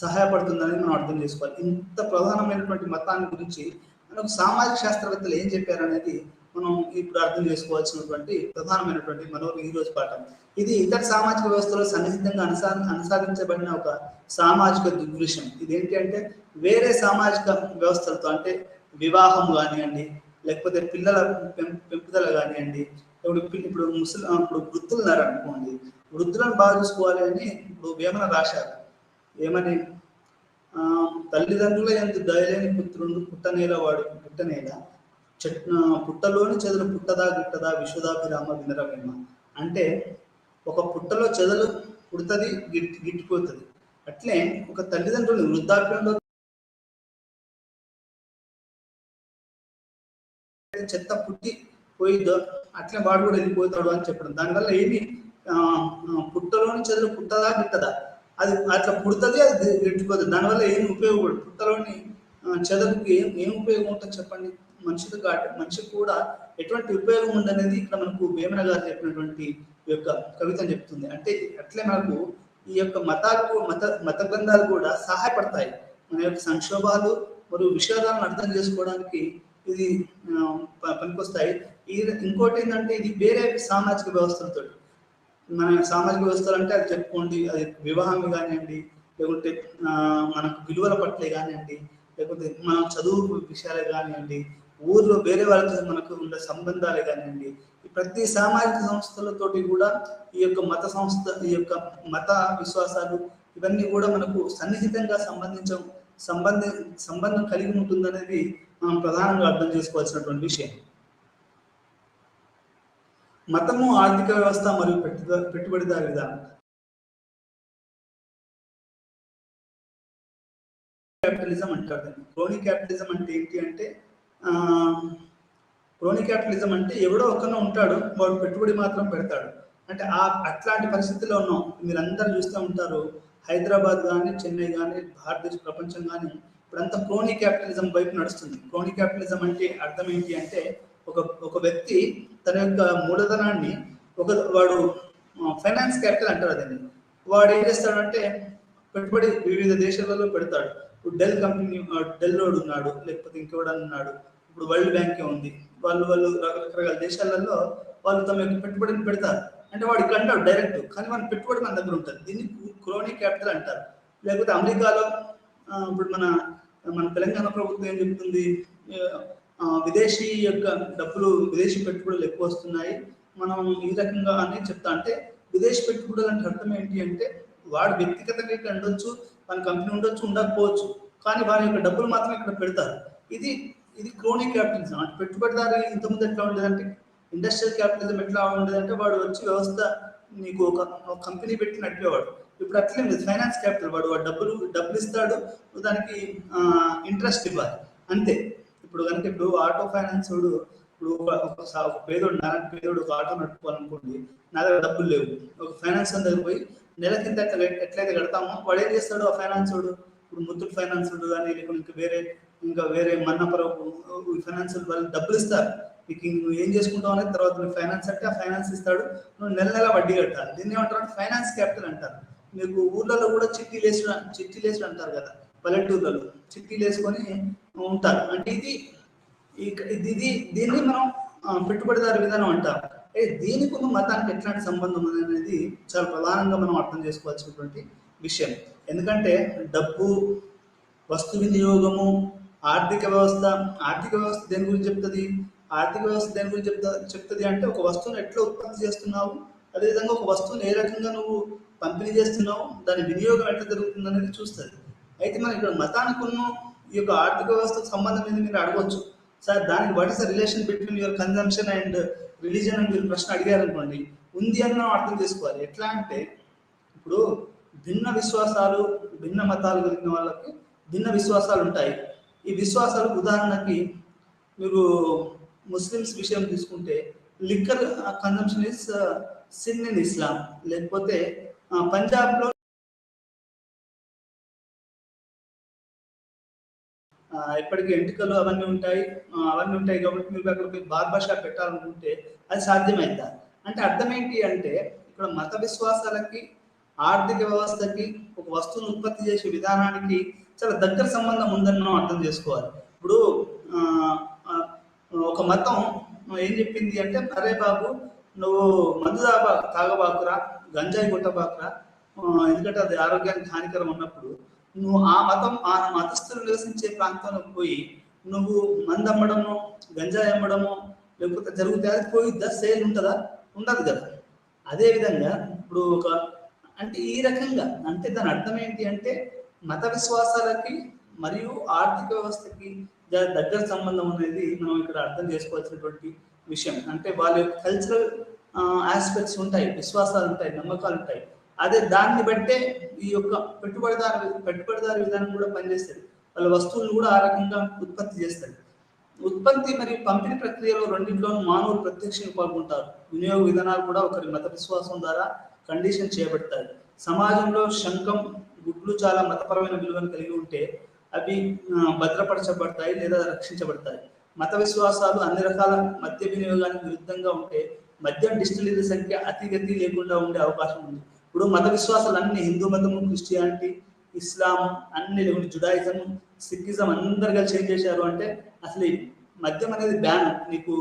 సహాయపడుతుందని మనం అర్థం చేసుకోవాలి. ఇంత ప్రధానమైనటువంటి మతాన్ని గురించి మనకు సామాజిక శాస్త్రవేత్తలు ఏం చెప్పారనేది మనం ఇప్పుడు అర్థం చేసుకోవాల్సినటువంటి ప్రధానమైనటువంటి ఈ రోజు పాఠం. ఇది ఇతర సామాజిక వ్యవస్థలో సన్నిహితంగా అనుసరించబడిన ఒక సామాజిక దృగ్విషయం. ఇదేంటి అంటే వేరే సామాజిక వ్యవస్థలతో అంటే వివాహం కానివ్వండి, లేకపోతే పిల్లల పెంపుదల కానివ్వండి, ఇప్పుడు ఇప్పుడు వృద్ధులు ఉన్నారు అనుకోండి, వృద్ధులను బాగా చూసుకోవాలి అని ఇప్పుడు వేమన రాశారు. ఏమని? తల్లిదండ్రుల ఎందు దయలేని పుత్రుడు పుట్టనేల పుట్టలోని చెదలు పుట్టదా గిట్టదా విశ్వదాభిరామ వినరవేమ. అంటే ఒక పుట్టలో చెదలు పుడుతుంది, గిట్టిపోతుంది. అట్లే ఒక తల్లిదండ్రులు వృద్ధాప్యంలో చెత్త పుట్టి పోయిద్దో అట్లే వాడు కూడా వెళ్ళిపోతాడు అని చెప్పడం. దానివల్ల ఏమి పుట్టలోని చెదలు పుట్టదా గిట్టదా, అది అట్లా పుడుతుంది, అది గిట్టిపోతుంది. దానివల్ల ఏమి ఉపయోగపడదు. పుట్టలోని చెదలుకి ఏం ఉపయోగం ఉంటుంది చెప్పండి? మనిషికి కూడా ఎటువంటి ఉపయోగం ఉందనేది ఇక్కడ మనకు వేమన గారు చెప్పినటువంటి యొక్క కవితను చెప్తుంది. అంటే అట్లే మనకు ఈ యొక్క మత గ్రంథాలు కూడా సహాయపడతాయి మన యొక్క సంక్షోభాలు మరియు విషయాలను అర్థం చేసుకోవడానికి ఇది పనికొస్తాయి. ఇంకోటి ఏంటంటే ఇది వేరే సామాజిక వ్యవస్థలతో, మన సామాజిక వ్యవస్థలు అంటే అది చెప్పుకోండి, అది వివాహం కానివ్వండి, లేకుంటే మనకు విలువల పట్లే కానివ్వండి, లేకపోతే మన చదువు విషయాలే కానివ్వండి, ఊర్లో వేరే వాళ్ళతో మనకు ఉండే సంబంధాలే కానివ్వండి, ప్రతి సామాజిక సంస్థలతోటి కూడా ఈ యొక్క ఈ యొక్క మత విశ్వాసాలు ఇవన్నీ కూడా మనకు సన్నిహితంగా సంబంధం కలిగి ఉంటుందనేది మనం ప్రధానంగా అర్థం చేసుకోవాల్సినటువంటి విషయం. మతము ఆర్థిక వ్యవస్థ మరియు పెట్టుబడిదారి విధానం. క్యాపిటలిజం అంటారు. క్రోనీ క్యాపిటలిజం అంటే ఏంటి అంటే క్రోనీ క్యాపిటలిజం అంటే ఎవడో ఒకరిన ఉంటాడు, వాడు పెట్టుబడి మాత్రం పెడతాడు. అంటే అట్లాంటి పరిస్థితిలో ఉన్నాం. మీరందరూ చూస్తూ ఉంటారు, హైదరాబాద్ కానీ, చెన్నై కానీ, భారతదేశ ప్రపంచం కానీ ఇప్పుడంతా క్రోనీ క్యాపిటలిజం వైపు నడుస్తుంది. క్రోనీ క్యాపిటలిజం అంటే అర్థం ఏంటి అంటే ఒక వ్యక్తి తన యొక్క మూలధనాన్ని వాడు ఫైనాన్స్ క్యాపిటల్ అంటారు అదండి. వాడు ఏం చేస్తాడంటే పెట్టుబడి వివిధ దేశాలలో పెడతాడు. ఇప్పుడు డెల్ కంపెనీ, డెల్ రోడ్ ఉన్నాడు, లేకపోతే ఇంకెవడని ఉన్నాడు, ఇప్పుడు వరల్డ్ బ్యాంకే ఉంది. వాళ్ళు రకరకాల దేశాలలో వాళ్ళు తమ యొక్క పెట్టుబడిని పెడతారు. అంటే వాడు ఇక్కడ అంటాడు డైరెక్ట్, కానీ మన పెట్టుబడి మన దగ్గర ఉంటుంది. దీన్ని క్రోనీ క్యాపిటల్ అంటారు. లేకపోతే అమెరికాలో ఇప్పుడు మన తెలంగాణ ప్రభుత్వం ఏం చెప్తుంది, విదేశీ యొక్క డబ్బులు, విదేశీ పెట్టుబడులు ఎక్కువ వస్తున్నాయి, మనం ఈ రకంగా అని చెప్తా. అంటే విదేశీ పెట్టుబడులు అంటే అర్థం ఏంటి అంటే వాడు వ్యక్తిగతంగా ఇక్కడ ఉండొచ్చు, మన కంపెనీ ఉండొచ్చు, ఉండకపోవచ్చు, కానీ వారి యొక్క డబ్బులు మాత్రం ఇక్కడ పెడతారు. ఇది క్రోనీ క్యాపిటలిజం. అంటే పెట్టుబడిదారు ఇంతకుముందు ఎట్లా ఉండేదంటే ఇండస్ట్రియల్ క్యాపిటలిజం ఎట్లా ఉండేదంటే వాడు వచ్చి వ్యవస్థ నీకు ఒక కంపెనీ పెట్టి నడిపేవాడు. ఇప్పుడు అట్లే లేదు, ఫైనాన్స్ క్యాపిటల్. వాడు డబ్బులు ఇస్తాడు, దానికి ఇంట్రెస్ట్ ఇవ్వాలి అంతే. ఇప్పుడు కనుక ఇప్పుడు ఆటో ఫైనాన్స్ వాడు, ఇప్పుడు ఒక పేదోడు, నారాయణ పేదోడు ఒక ఆటో నడుపుకోవాలనుకోండి, నా దగ్గర డబ్బులు లేవు, ఒక ఫైనాన్స్ దగ్గర పోయి నెల కింద ఎట్లయితే కడతామో వాడు ఏం చేస్తాడు ఆ ఫైనాన్స్ వాడు. ఇప్పుడు ముత్తూట్ ఫైనాన్స్ కానీ లేకుంటే ఇంకా వేరే మన్నపరపు ఫైనాన్స్ వాళ్ళు డబ్బులు ఇస్తారు, నీకు నువ్వు ఏం చేసుకుంటావు అనేది తర్వాత. నువ్వు ఫైనాన్స్ అంటే ఆ ఫైనాన్స్ ఇస్తాడు, నువ్వు నెల వడ్డీ కట్టాలి. దీన్ని ఏమంటారు? ఫైనాన్స్ క్యాపిటల్ అంటారు. మీకు ఊర్లలో కూడా చిట్టీలేసుడు అంటారు కదా, పల్లెటూర్లలో చిట్టీలు వేసుకొని ఉంటారు. అంటే దీన్ని మనం పెట్టుబడిదారు విధానం అంటాం. దీనికి ఉన్న మతానికి ఎట్లాంటి సంబంధం అనేది చాలా ప్రధానంగా మనం అర్థం చేసుకోవాల్సినటువంటి విషయం. ఎందుకంటే డబ్బు, వస్తు వినియోగము, ఆర్థిక వ్యవస్థ దేని గురించి చెప్తుంది? ఆర్థిక వ్యవస్థ దేని గురించి చెప్తుంది అంటే ఒక వస్తువును ఎట్లా ఉత్పత్తి చేస్తున్నావు, అదేవిధంగా ఒక వస్తువును ఏ రకంగా నువ్వు పంపిణీ చేస్తున్నావు, దాని వినియోగం ఎట్లా జరుగుతుంది అనేది చూస్తుంది. అయితే మనం ఇక్కడ మతానికి ఉన్న ఈ యొక్క ఆర్థిక వ్యవస్థకు సంబంధం మీద మీరు అడగవచ్చు, సార్ దానికి what is the relation between your consumption and religion అని మీరు ప్రశ్న అడిగారు అనుకోండి, ఉంది అని మనం అర్థం చేసుకోవాలి. ఎట్లా అంటే ఇప్పుడు భిన్న విశ్వాసాలు, భిన్న మతాలు కలిగిన వాళ్ళకి భిన్న విశ్వాసాలు ఉంటాయి. ఈ విశ్వాసాలు ఉదాహరణకి మీరు ముస్లిమ్స్ విషయం తీసుకుంటే liquor consumption is sin in Islam. లేకపోతే పంజాబ్లో ఎప్పటికీ ఎంటికలు అవన్నీ ఉంటాయి కాబట్టి మీరు అక్కడ పోయి బార్బర్ షాప్ పెట్టాలనుకుంటే అది సాధ్యమైందా అంటే అర్థం ఏంటి అంటే ఇక్కడ మత విశ్వాసాలకి ఆర్థిక వ్యవస్థకి ఒక వస్తువును ఉత్పత్తి చేసే విధానానికి చాలా దగ్గర సంబంధం ఉందని మనం అర్థం చేసుకోవాలి. ఇప్పుడు ఒక మతం ఏం చెప్పింది అంటే, అరే బాబు నువ్వు మందు తాగబాకురా, గంజాయి కొట్టబాకురా, ఎందుకంటే అది ఆరోగ్యానికి హానికరం ఉన్నప్పుడు నువ్వు ఆ మతస్థులు నివసించే ప్రాంతంలోకి పోయి నువ్వు మందు అమ్మడము, గంజాయి అమ్మడము లేకపోతే జరిగితే అది పోయిద్దా? సేల్ ఉంటుందా? ఉండదు కదా. అదేవిధంగా ఇప్పుడు అంటే ఈ రకంగా అంటే దాని అర్థం ఏంటి అంటే మత విశ్వాసాలకి మరియు ఆర్థిక వ్యవస్థకి దగ్గర సంబంధం అనేది మనం ఇక్కడ అర్థం చేసుకోవాల్సినటువంటి విషయం. అంటే వాళ్ళ యొక్క కల్చరల్ ఆస్పెక్ట్స్ ఉంటాయి, విశ్వాసాలు ఉంటాయి, నమ్మకాలు ఉంటాయి. అదే దాన్ని బట్టే ఈ యొక్క పెట్టుబడిదారు విధానం కూడా పనిచేస్తుంది. వాళ్ళ వస్తువులు కూడా ఆ రకంగా ఉత్పత్తి చేస్తారు. ఉత్పత్తి మరియు పంపిణీ ప్రక్రియలో రెండింటిలోనూ మానవులు ప్రత్యక్షంగా పాల్గొంటారు. వినియోగ విధానాలు కూడా ఒకరి మత విశ్వాసం ద్వారా కండిషన్ చేయబడతాయి. సమాజంలో శంఖం, గుడ్లు చాలా మతపరమైన విలువను కలిగి ఉంటే అవి భద్రపరచబడతాయి లేదా రక్షించబడతాయి. మత విశ్వాసాలు అన్ని రకాల మద్య వినియోగానికి విరుద్ధంగా ఉంటే మద్యం డిస్టిలరీల సంఖ్య అతిగతి లేకుండా ఉండే అవకాశం ఉంది. ఇప్పుడు మత విశ్వాసాలు అన్ని హిందూ మతము, క్రిస్టియానిటీ, ఇస్లాం అన్ని లేకుంటే జుడాయిజం, సిక్కిజం అందరు కలిసి ఏం చేశారు అంటే అసలు మద్యం అనేది బ్యాన్, నీకు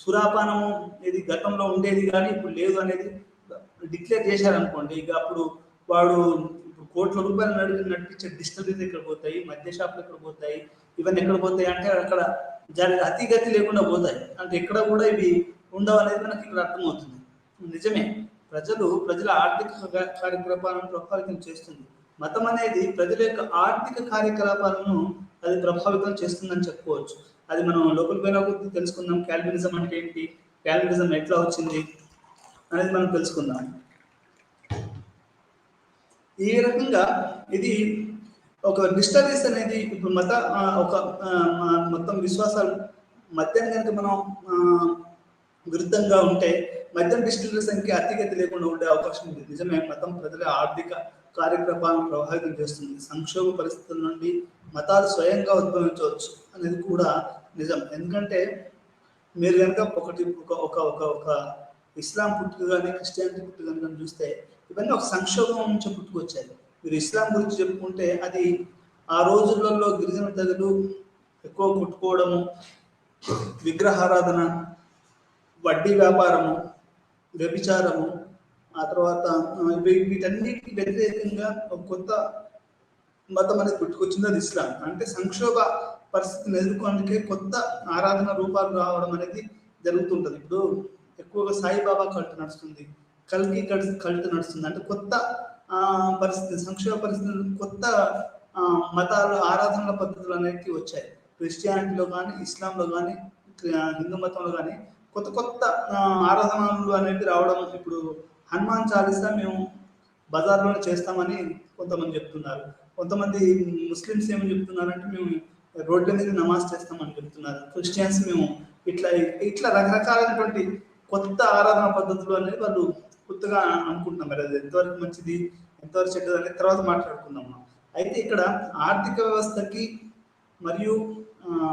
సురాపానము ఇది గతంలో ఉండేది కానీ ఇప్పుడు లేదు అనేది డిక్లేర్ చేశారనుకోండి. ఇక అప్పుడు వాడు కోట్ల రూపాయలు నడిపించే డిస్టిలరీస్ ఎక్కడ పోతాయి, మద్య షాపులు ఎక్కడ పోతాయి, ఇవన్నీ ఎక్కడ పోతాయి అంటే అక్కడ అతిగతి లేకుండా పోతాయి. అంటే ఎక్కడ కూడా ఇవి ఉండవు అనేది మనకి ఇక్కడ అర్థమవుతుంది. నిజమే, ప్రజల ఆర్థిక కార్యకలాపాలను ప్రభావితం చేస్తుంది. మతం అనేది ప్రజల యొక్క ఆర్థిక కార్యకలాపాలను అది ప్రభావితం చేస్తుందని చెప్పుకోవచ్చు. అది మనం లోపలికి పోయిన కొద్దీ తెలుసుకుందాం. క్యాల్వినిజం అంటే ఏంటి, క్యాల్వినిజం ఎట్లా వచ్చింది అనేది మనం తెలుసుకుందాం. ఈ రకంగా ఇది ఒక డిస్టరీస్ అనేది ఇప్పుడు మొత్తం విశ్వాసాలు మద్యం కనుక మనం విరుద్ధంగా ఉంటే మద్యం డిస్టిలరీ సంఖ్య అతిగతి లేకుండా ఉండే అవకాశం ఉంది. నిజమే, మతం ప్రజల ఆర్థిక కార్యకలాపాలను ప్రభావితం చేస్తుంది. సంక్షోభ పరిస్థితుల నుండి మతాలు స్వయంగా ఉద్భవించవచ్చు అనేది కూడా నిజం. ఎందుకంటే మీరు కనుక ఒక ఇస్లాం పుట్టుక కానీ క్రిస్టియానిటీ పుట్టుక కానీ చూస్తే ఇవన్నీ ఒక సంక్షోభం నుంచి పుట్టుకొచ్చాయి. మీరు ఇస్లాం గురించి చెప్పుకుంటే అది ఆ రోజులలో గిరిజన తెగలు ఎక్కువ కొట్టుకోవడము, విగ్రహారాధన, వడ్డీ వ్యాపారము, వ్యభిచారము, ఆ తర్వాత వీటన్నిటికి వ్యతిరేకంగా ఒక కొత్త మతం అనేది పుట్టుకొచ్చింది, అది ఇస్లాం. అంటే సంక్షోభ పరిస్థితిని ఎదుర్కోవడానికి కొత్త ఆరాధన రూపాలు రావడం అనేది జరుగుతుంటుంది. ఇప్పుడు ఎక్కువగా సాయిబాబా కల్ట్ నడుస్తుంది, కల్కి కల్ట్ నడుస్తుంది. అంటే కొత్త పరిస్థితి, సంక్షోభ పరిస్థితులు, కొత్త మతాలు, ఆరాధనల పద్ధతులు అనేవి వచ్చాయి. క్రిస్టియానిటీలో కానీ, ఇస్లాంలో కానీ, హిందూ మతంలో కానీ కొత్త కొత్త ఆరాధనలు అనేవి రావడం. ఇప్పుడు హనుమాన్ చాలీసా మేము బజార్లోనే చేస్తామని కొంతమంది చెప్తున్నారు. కొంతమంది ముస్లిమ్స్ ఏమని చెప్తున్నారంటే మేము రోడ్ల మీద నమాజ్ చేస్తామని చెప్తున్నారు. క్రిస్టియన్స్ మేము ఇట్లా ఇట్లా రకరకాలైనటువంటి కొత్త ఆరాధన పద్ధతులు అనేది వాళ్ళు కొత్తగా అనుకుంటున్నాం. మరి అది ఎంతవరకు మంచిది, ఎంతవరకు చెడ్డది అనేది తర్వాత మాట్లాడుకుందాం. అయితే ఇక్కడ ఆర్థిక వ్యవస్థకి మరియు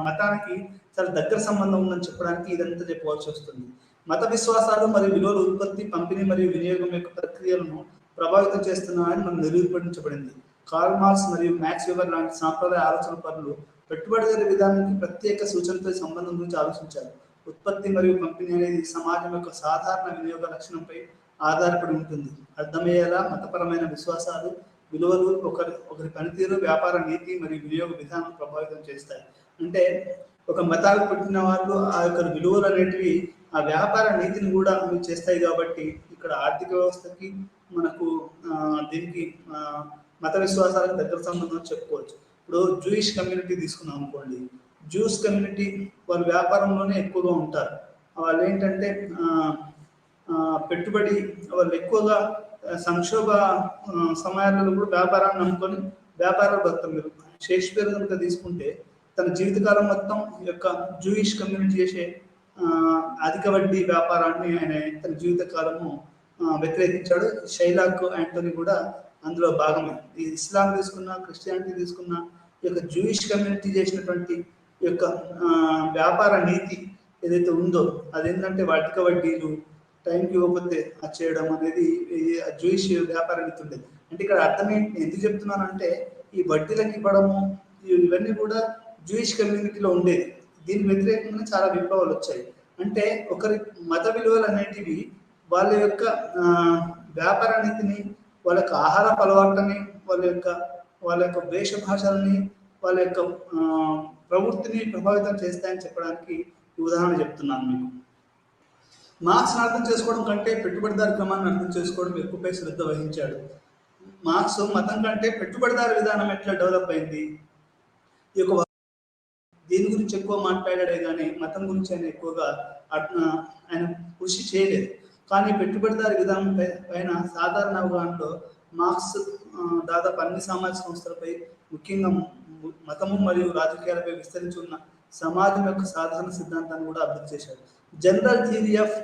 మతానికి చాలా దగ్గర సంబంధం ఉందని చెప్పడానికి ఇదంతా చెప్పవలసి వస్తుంది. మత విశ్వాసాలు మరియు విలువల ఉత్పత్తి, పంపిణీ మరియు వినియోగం యొక్క ప్రక్రియలను ప్రభావితం చేస్తున్నాయని మనం నిరూపించబడింది. కార్ల్ మార్క్స్ మరియు మ్యాక్స్ వెబర్ లాంటి సాంప్రదాయ ఆలోచన పరులు పెట్టుబడిదారీ విధానానికి ప్రత్యేక సూచనతో సంబంధం గురించి ఆలోచించారు. ఉత్పత్తి మరియు పంపిణీ అనేది సమాజం యొక్క సాధారణ వినియోగ లక్షణంపై ఆధారపడి ఉంటుంది. అర్థమయ్యేలా మతపరమైన విశ్వాసాలు, విలువలు ఒకరి పనితీరు, వ్యాపార నీతి మరియు వినియోగ విధానం ప్రభావితం చేస్తాయి. అంటే ఒక మతాలకు పుట్టిన వాళ్ళు ఆ యొక్క విలువలు అనేటివి ఆ వ్యాపార నీతిని కూడా చేస్తాయి. కాబట్టి ఇక్కడ ఆర్థిక వ్యవస్థకి మనకు దీనికి మత విశ్వాసాలకు దగ్గర సంబంధం చెప్పుకోవచ్చు. ఇప్పుడు జూయిష్ కమ్యూనిటీ తీసుకున్నాం అనుకోండి. జూస్ కమ్యూనిటీ వాళ్ళు వ్యాపారంలోనే ఎక్కువగా ఉంటారు. వాళ్ళు ఏంటంటే పెట్టుబడి వాళ్ళు ఎక్కువగా సంక్షోభ సమయాలలో కూడా వ్యాపారాన్ని నమ్ముకొని వ్యాపారాలు బతుకుతారు. మీరు షేక్స్పియర్ కనుక తీసుకుంటే తన జీవితకాలం మొత్తం యొక్క జూయిష్ కమ్యూనిటీ చేసే అధిక వడ్డీ వ్యాపారాన్ని ఆయన తన జీవితకాలము వ్యతిరేకించాడు. షైలాక్ యాంటోనీ కూడా అందులో భాగమే. ఈ ఇస్లాం తీసుకున్న, క్రిస్టియానిటీ తీసుకున్న ఈ యొక్క జూయిష్ కమ్యూనిటీ చేసినటువంటి ఈ యొక్క వ్యాపార నీతి ఏదైతే ఉందో అదేంటంటే అధిక వడ్డీలు, టైంకి ఇవ్వకపోతే చేయడం అనేది జూయిష్ వ్యాపార నీతి ఉండేది. అంటే ఇక్కడ అర్థం ఏంటి, ఎందుకు చెప్తున్నానంటే ఈ వడ్డీలకు ఇవ్వడము ఇవన్నీ కూడా జూయిష్ కమ్యూనిటీలో ఉండేది. దీని వ్యతిరేకంగా చాలా విప్లవాలు వచ్చాయి. అంటే ఒకరి మత విలువలు అనేటివి వాళ్ళ యొక్క వ్యాపార నీతిని, వాళ్ళ యొక్క ఆహార అలవాట్లని, వాళ్ళ యొక్క వేషభాషల్ని, వాళ్ళ యొక్క ప్రవృత్తిని ప్రభావితం చేస్తాయని చెప్పడానికి ఉదాహరణ చెప్తున్నాను మీకు. మార్క్స్ని అర్థం చేసుకోవడం కంటే పెట్టుబడిదారు క్రమాన్ని అర్థం చేసుకోవడం ఎక్కువపై శ్రద్ధ వహించాడు. మార్క్స్ మతం కంటే పెట్టుబడిదారు విధానం ఎట్లా డెవలప్ అయింది, ఈ యొక్క దీని గురించి ఎక్కువ మాట్లాడాడే కానీ మతం గురించి ఆయన ఎక్కువగా ఆయన కృషి చేయలేదు. కానీ పెట్టుబడిదారి విధానం పైన సాధారణ అవగాహనలో మార్క్స్ దాదాపు అన్ని సామాజిక సంస్థలపై, ముఖ్యంగా మతము మరియు రాజకీయాలపై విస్తరించి ఉన్న సమాజం యొక్క సాధారణ సిద్ధాంతాన్ని కూడా అభివృద్ధి చేశాడు. General theory of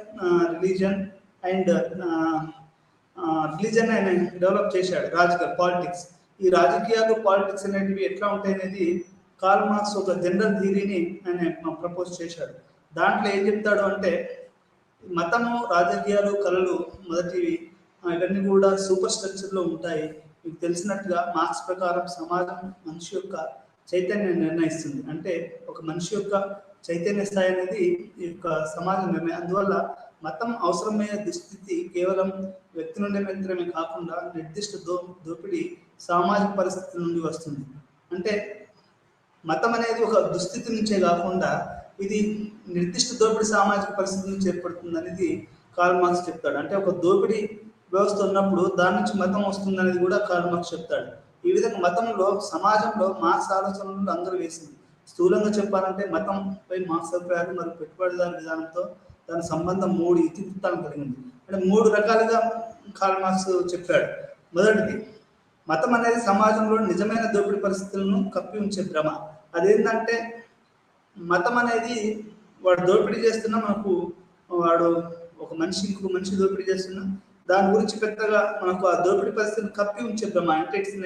religion and religion ఆయన డెవలప్ చేశాడు. రాజకీయ పాలిటిక్స్, ఈ రాజకీయాలు పాలిటిక్స్ అనేటివి ఎట్లా ఉంటాయి అనేది కార్ల్ మార్క్స్ ఒక జనరల్ థియరీని ఆయన ప్రపోజ్ చేశాడు. దాంట్లో ఏం చెప్తాడు అంటే మతము, రాజకీయాలు, కళలు మొదటివి ఇవన్నీ కూడా సూపర్ స్ట్రక్చర్లో ఉంటాయి. మీకు తెలిసినట్టుగా మార్క్స్ ప్రకారం సమాజం మనిషి యొక్క చైతన్యాన్ని నిర్ణయిస్తుంది. అంటే ఒక మనిషి యొక్క చైతన్య స్థాయి అనేది ఈ యొక్క సమాజం నిర్ణయం. అందువల్ల మతం అవసరమైన దుస్థితి కేవలం వ్యక్తి నుండి మాత్రమే కాకుండా నిర్దిష్ట దోపిడీ సామాజిక పరిస్థితుల నుండి వస్తుంది. అంటే మతం అనేది ఒక దుస్థితి నుంచే కాకుండా ఇది నిర్దిష్ట దోపిడీ సామాజిక పరిస్థితి నుంచి ఏర్పడుతుంది అనేది కార్ల్ మార్క్స్ చెప్తాడు. అంటే ఒక దోపిడీ వ్యవస్థ ఉన్నప్పుడు దాని నుంచి మతం వస్తుంది అనేది కూడా కార్ల్ మార్క్స్ చెప్తాడు. ఈ విధంగా మతంలో సమాజంలో మార్క్స్ ఆలోచనలు అందరూ వేసింది. స్థూలంగా చెప్పాలంటే మతంపై మార్క్స్ అభిప్రాయాలు మరియు పెట్టుబడిదారు విధానంతో దాని సంబంధం 3 ఇతివృత్తాలను కలిగింది. అంటే 3 రకాలుగా కార్ల్ మార్క్స్ చెప్పాడు. మొదటిది, మతం అనేది సమాజంలో నిజమైన దోపిడీ పరిస్థితులను కప్పి ఉంచే భ్రమ. అదేంటంటే మతం అనేది వాడు దోపిడీ చేస్తున్నా, మనకు వాడు ఒక మనిషి ఇంకొక మనిషి దోపిడీ చేస్తున్నా దాని గురించి పెద్దగా మనకు ఆ దోపిడీ పరిస్థితిని కప్పి ఉంచే భ్రమ. అంటే it's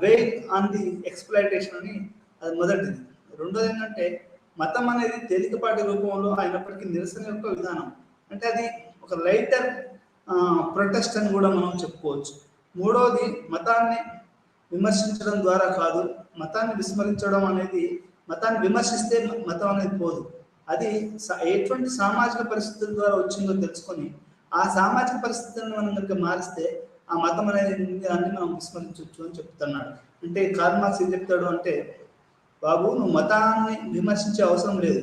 weight on the exploitation అని అది మొదటిది. రెండోది ఏంటంటే మతం అనేది తేలికపాటి రూపంలో అయినప్పటికీ నిరసన యొక్క విధానం. అంటే అది ఒక లైటర్ ప్రొటెస్ట్ అని కూడా మనం చెప్పుకోవచ్చు. మూడవది, మతాన్ని విమర్శించడం ద్వారా కాదు, మతాన్ని విస్మరించడం అనేది, మతాన్ని విమర్శిస్తే మతం అనేది పోదు. అది ఎటువంటి సామాజిక పరిస్థితుల ద్వారా వచ్చిందో తెలుసుకొని ఆ సామాజిక పరిస్థితులను మనం కనుక మారిస్తే ఆ మతం అనేది దాన్ని మనం విస్మరించవచ్చు అని చెప్తున్నాడు. అంటే కార్ల్ మార్క్స్ ఏం చెప్తాడు అంటే, బాబు నువ్వు మతాన్ని విమర్శించే అవసరం లేదు,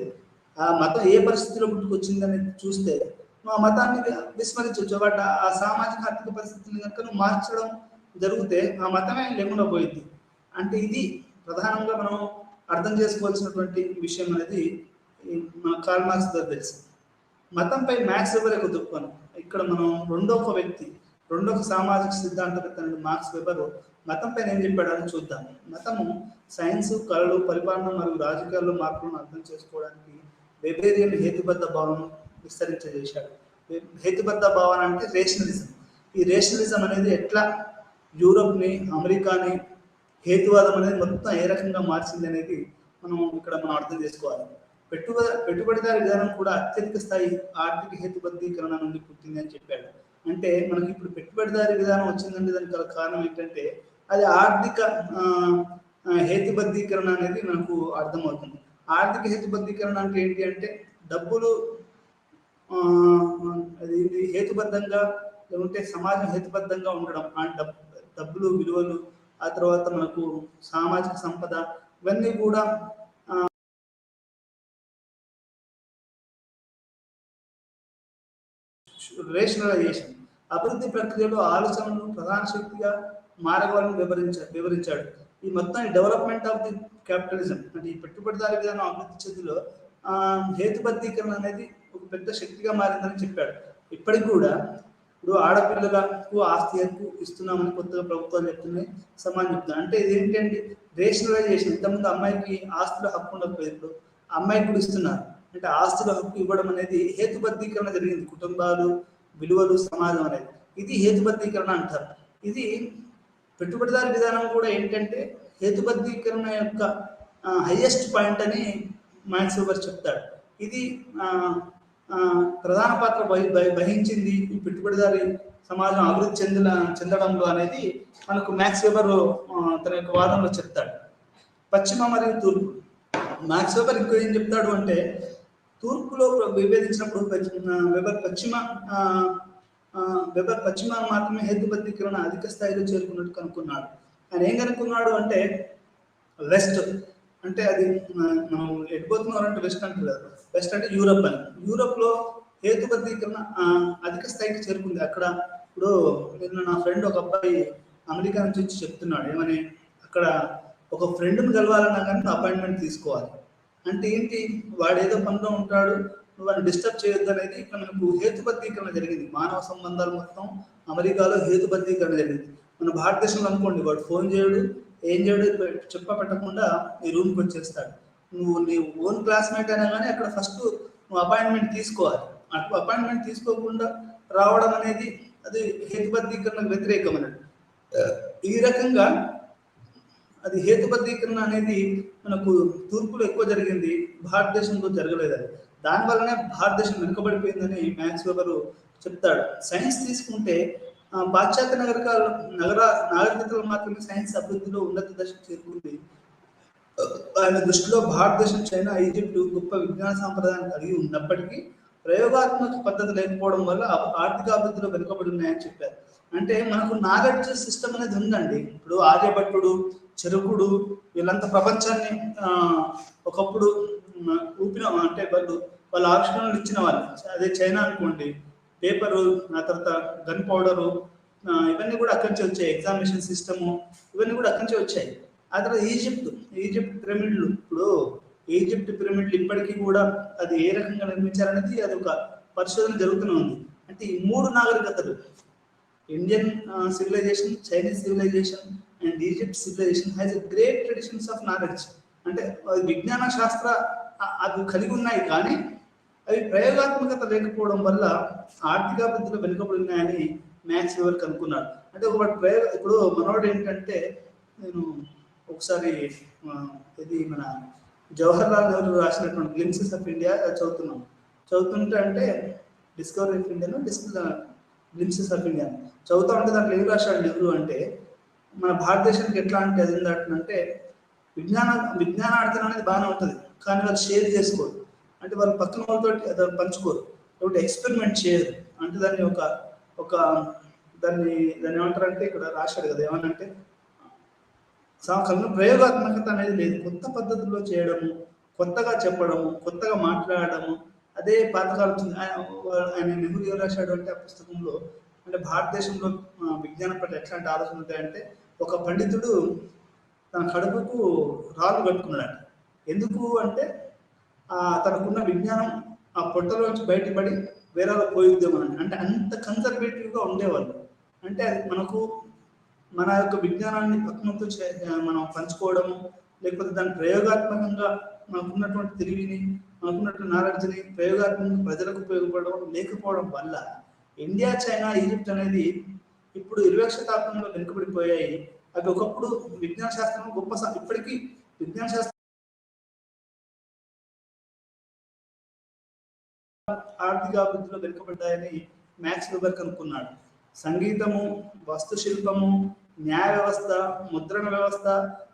ఆ మతం ఏ పరిస్థితిలో పుట్టుకొచ్చిందని చూస్తే నువ్వు ఆ మతాన్ని విస్మరించవచ్చు. బట్ ఆ సామాజిక ఆర్థిక పరిస్థితులను కనుక నువ్వు మార్చడం జరిగితే ఆ మతమే లేకుండా పోయింది. అంటే ఇది ప్రధానంగా మనం అర్థం చేసుకోవాల్సినటువంటి విషయం అనేది మన కార్ల్ మార్క్స్ దగ్గర తెలుసు. మతంపై మ్యాక్స్ వెబర్ యొక్క దృక్పథం. ఇక్కడ మనం రెండో సామాజిక సిద్ధాంతవేత్త మార్క్స్ వెబర్ మతంపై ఏం చెప్పాడని చూద్దాం. మతము సైన్స్, కళలు, పరిపాలన మరియు రాజకీయాల్లో మార్పులను అర్థం చేసుకోవడానికి వెబేరియన్ హేతుబద్ధ భావనను విస్తరించేశాడు. హేతుబద్ధ భావన అంటే రేషనలిజం. ఈ రేషనలిజం అనేది ఎట్లా యూరోప్ని, అమెరికాని హేతువాదం అనేది మొత్తం ఏ రకంగా మార్చింది అనేది మనం అర్థం చేసుకోవాలి. పెట్టుబడిదారి విధానం కూడా అత్యధిక స్థాయి ఆర్థిక హేతుబద్ధీకరణ నుండి పుట్టింది అని చెప్పాడు. అంటే మనకి ఇప్పుడు పెట్టుబడిదారి విధానం వచ్చిందంటే దానికి గల కారణం ఏంటంటే అది ఆర్థిక హేతుబద్ధీకరణ అనేది మనకు అర్థమవుతుంది. ఆర్థిక హేతుబద్ధీకరణ అంటే ఏంటి అంటే డబ్బులు అది హేతుబద్ధంగా లేకుంటే సమాజం హేతుబద్ధంగా ఉండడం, ఆ డబ్బులు విలువలు, ఆ తర్వాత మనకు సామాజిక సంపద, ఇవన్నీ కూడా రేషనలైజేషన్ అభివృద్ధి ప్రక్రియలో ఆలోచనలు ప్రధాన శక్తిగా మారవాలని వివరించాడు. ఈ మొత్తం డెవలప్మెంట్ ఆఫ్ ది క్యాపిటలిజం అంటే ఈ పెట్టుబడిదారి విధానం అభివృద్ధి చెందులో హేతుబద్ధీకరణ అనేది ఒక పెద్ద శక్తిగా మారిందని చెప్పాడు. ఇప్పటికి కూడా ఇప్పుడు ఆడపిల్లలకు ఆస్తి హక్కు ఇస్తున్నామని కొత్తగా ప్రభుత్వాలు చెప్తున్నాయి, సమాజం చెప్తున్నాయి. అంటే ఇది ఏంటంటే రేషనలైజేషన్. ఇంతకుముందు అమ్మాయికి ఆస్తుల హక్కు ఉండకపోతే ఇప్పుడు అమ్మాయికి కూడా ఇస్తున్నారు. అంటే ఆస్తుల హక్కు ఇవ్వడం అనేది హేతుబద్ధీకరణ జరిగింది. కుటుంబాలు, విలువలు, సమాజం అనేది ఇది హేతుబద్ధీకరణ అంటారు. ఇది పెట్టుబడిదారి విధానం కూడా ఏంటంటే హేతుబద్ధీకరణ యొక్క హైయెస్ట్ పాయింట్ అని మార్క్స్ వెబర్ చెప్తాడు. ఇది ప్రధాన పాత్ర వహించింది ఈ పెట్టుబడిదారి సమాజం అభివృద్ధి చెందడంలో అనేది మనకు మార్క్స్ వెబర్ తన యొక్క వాదనలో చెప్తాడు. పశ్చిమ మరియు తూర్పు. మార్క్స్ వెబర్ ఇంకో ఏం చెప్తాడు అంటే తూర్పులో విభేదించినప్పుడు వెబర్ పశ్చిమ మాత్రమే హేతుబద్ధీకరణ అధిక స్థాయిలో చేరుకున్నట్టు కనుక్కున్నాడు. ఆయన ఏం కనుక్కున్నాడు అంటే వెస్ట్ అంటే అది మనం ఎడిపోతున్నారు అంటే వెస్ట్ అంటే లేదు, వెస్ట్ అంటే యూరప్ అని. యూరప్లో హేతుబద్ధీకరణ అధిక స్థాయికి చేరుకుంది. అక్కడ ఇప్పుడు నిన్న నా ఫ్రెండ్ ఒక అబ్బాయి అమెరికా నుంచి వచ్చి చెప్తున్నాడు ఏమని, అక్కడ ఒక ఫ్రెండ్ని కలవాలన్నా కానీ అపాయింట్మెంట్ తీసుకోవాలి. అంటే ఏంటి, వాడు ఏదో పనిలో ఉంటాడు, నువ్వు వాడిని డిస్టర్బ్ చేయొద్దు అనేది ఇక్కడ మనకు హేతుబద్ధీకరణ జరిగింది. మానవ సంబంధాలు మొత్తం అమెరికాలో హేతుబద్ధీకరణ జరిగింది. మన భారతదేశంలో అనుకోండి, వాడు ఫోన్ చేయడు, ఏం చేయడు, పెట్టకుండా నీ రూమ్కి వచ్చేస్తాడు. నువ్వు నీ ఓన్ క్లాస్మేట్ అయినా కానీ అక్కడ ఫస్ట్ నువ్వు అపాయింట్మెంట్ తీసుకోవాలి. అటు అపాయింట్మెంట్ తీసుకోకుండా రావడం అనేది అది హేతుబద్ధీకరణకు వ్యతిరేకం అన్నట్టు. ఈ రకంగా అది హేతుబద్ధీకరణ అనేది మనకు తూర్పులో ఎక్కువ జరిగింది, భారతదేశంలో జరగలేదు. అది దానివల్లనే భారతదేశం వెనుకబడిపోయిందని మ్యాక్స్ వెబర్ చెప్తాడు. సైన్స్ తీసుకుంటే పాశ్చాత్య నాగరికతలు మాత్రమే సైన్స్ అభివృద్ధిలో ఉన్నత దశకు చేరుకుంది. ఆయన దృష్టిలో భారతదేశం, చైనా, ఈజిప్ట్ గొప్ప విజ్ఞాన సాంప్రదాయాన్ని కలిగి ఉన్నప్పటికీ ప్రయోగాత్మక పద్ధతి లేకపోవడం వల్ల ఆర్థిక అభివృద్ధిలో వెనుకబడి ఉన్నాయని చెప్పారు. అంటే మనకు నాలెడ్జ్ సిస్టమ్ అనేది ఉందండి. ఇప్పుడు ఆర్యభట్టుడు, చెరుకుడు వీళ్ళంతా ప్రపంచాన్ని ఒకప్పుడు ఊపిన అంటే వాళ్ళ ఆవిష్కరణలు ఇచ్చిన వాళ్ళు. అదే చైనా అనుకోండి, పేపరు, ఆ తర్వాత గన్ పౌడరు, ఇవన్నీ కూడా అక్కడి నుంచి వచ్చాయి. ఎగ్జామినేషన్ సిస్టము ఇవన్నీ కూడా అక్కడి నుంచి వచ్చాయి. ఆ తర్వాత ఈజిప్ట్ పిరమిడ్లు. ఇప్పుడు ఈజిప్ట్ పిరమిడ్లు ఇప్పటికీ కూడా అది ఏ రకంగా నిర్మించారనేది అది ఒక పరిశోధన జరుగుతూనే ఉంది. అంటే ఈ మూడు నాగరికతలు, Indian civilisation, Chinese civilisation and Egypt civilisation has a great traditions of knowledge. అంటే విజ్ఞాన శాస్త్ర అవి కలిగి ఉన్నాయి, కానీ అవి ప్రయోగాత్మకత లేకపోవడం వల్ల ఆర్థికాభివృద్ధిలో వెనుకబడి ఉన్నాయని మ్యాక్స్ వెబర్ కనుక్కున్నాడు. అంటే ఇప్పుడు మనోడు ఏంటంటే, నేను ఒకసారి ఇది మన జవహర్లాల్ నెహ్రూ రాసినటువంటి గ్లింప్సెస్ ఆఫ్ ఇండియా చదువుతుంటే అంటే డిస్కవరీ ఆఫ్ ఇండియాను గ్లింప్సెస్ ఆఫ్ ఇండియా చదువుతా ఉంటే దాంట్లో ఏం రాశాడు నెహ్రూ అంటే, మన భారతదేశానికి ఎట్లా అంటే అది ఏంటంటే విజ్ఞానార్థం అనేది బాగానే ఉంటుంది, కానీ వాళ్ళు షేర్ చేసుకోరు. అంటే వాళ్ళు పక్కన వాళ్ళతో దాన్ని పంచుకోరు, ఒకటి ఎక్స్పెరిమెంట్ చేయరు. అంటే దాన్ని ఒక దాన్ని ఏమంటారంటే ఇక్కడ రాశాడు కదా, ఏమనంటే ప్రయోగాత్మకత అనేది లేదు. కొత్త పద్ధతుల్లో చేయడము, కొత్తగా చెప్పడము, కొత్తగా మాట్లాడడము, అదే పాతకాలం. ఆయన నెహ్రూ ఏం రాశాడు అంటే ఆ పుస్తకంలో, అంటే భారతదేశంలో విజ్ఞానం పట్ల ఎట్లాంటి ఆలోచన ఉంటాయంటే, ఒక పండితుడు తన కడుపుకు రాళ్ళు కట్టుకున్నాడు. ఎందుకు అంటే తనకున్న విజ్ఞానం ఆ పొట్టలోంచి బయటపడి వేరే పోయిద్దామని, అంటే అంత కన్సర్వేటివ్గా ఉండేవాళ్ళు. అంటే అది మనకు మన యొక్క విజ్ఞానాన్ని పక్కనతో మనం పంచుకోవడము, లేకపోతే దాన్ని ప్రయోగాత్మకంగా మనకున్నటువంటి తెలివిని, మనకున్నటువంటి నాలెడ్జ్ని ప్రయోగాత్మకంగా ప్రజలకు ఉపయోగపడడం లేకపోవడం వల్ల ఇండియా, చైనా, ఈజిప్ట్ అనేది ఇప్పుడు 20వ శతాబ్దంలో వెనుకబడిపోయాయి. అవి ఒకప్పుడు విజ్ఞాన శాస్త్రం గొప్ప ఇప్పటికీ విజ్ఞాన శాస్త్రం ఆర్థిక అభివృద్ధిలో వెనుకబడ్డాయని మ్యాక్స్ వెబర్ కనుక్కున్నాడు. సంగీతము, వాస్తుశిల్పము, న్యాయ వ్యవస్థ, ముద్రణ వ్యవస్థ,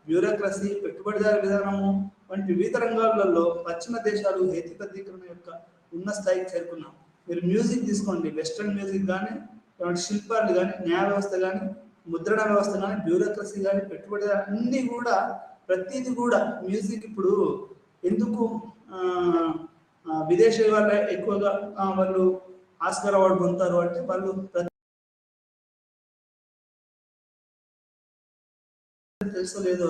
బ్యూరోక్రసీ, పెట్టుబడిదారి విధానము వంటి వివిధ రంగాలలో పశ్చిమ దేశాలు హేతుబద్ధీకరణ యొక్క ఉన్న స్థాయికి చేరుకున్నాం. మీరు మ్యూజిక్ తీసుకోండి, వెస్ట్రన్ మ్యూజిక్ కానీ, శిల్పాలు కానీ, న్యాయ వ్యవస్థ కానీ, ముద్రణ వ్యవస్థ కానీ, బ్యూరోక్రసీ కానీ, పెట్టుబడిదారు అన్నీ కూడా, ప్రతిదీ కూడా మ్యూజిక్ ఇప్పుడు ఎందుకు విదేశీ వాళ్ళ ఎక్కువగా వాళ్ళు ఆస్కార్ అవార్డు పొందుతారు అంటే వాళ్ళు తెలుసో లేదో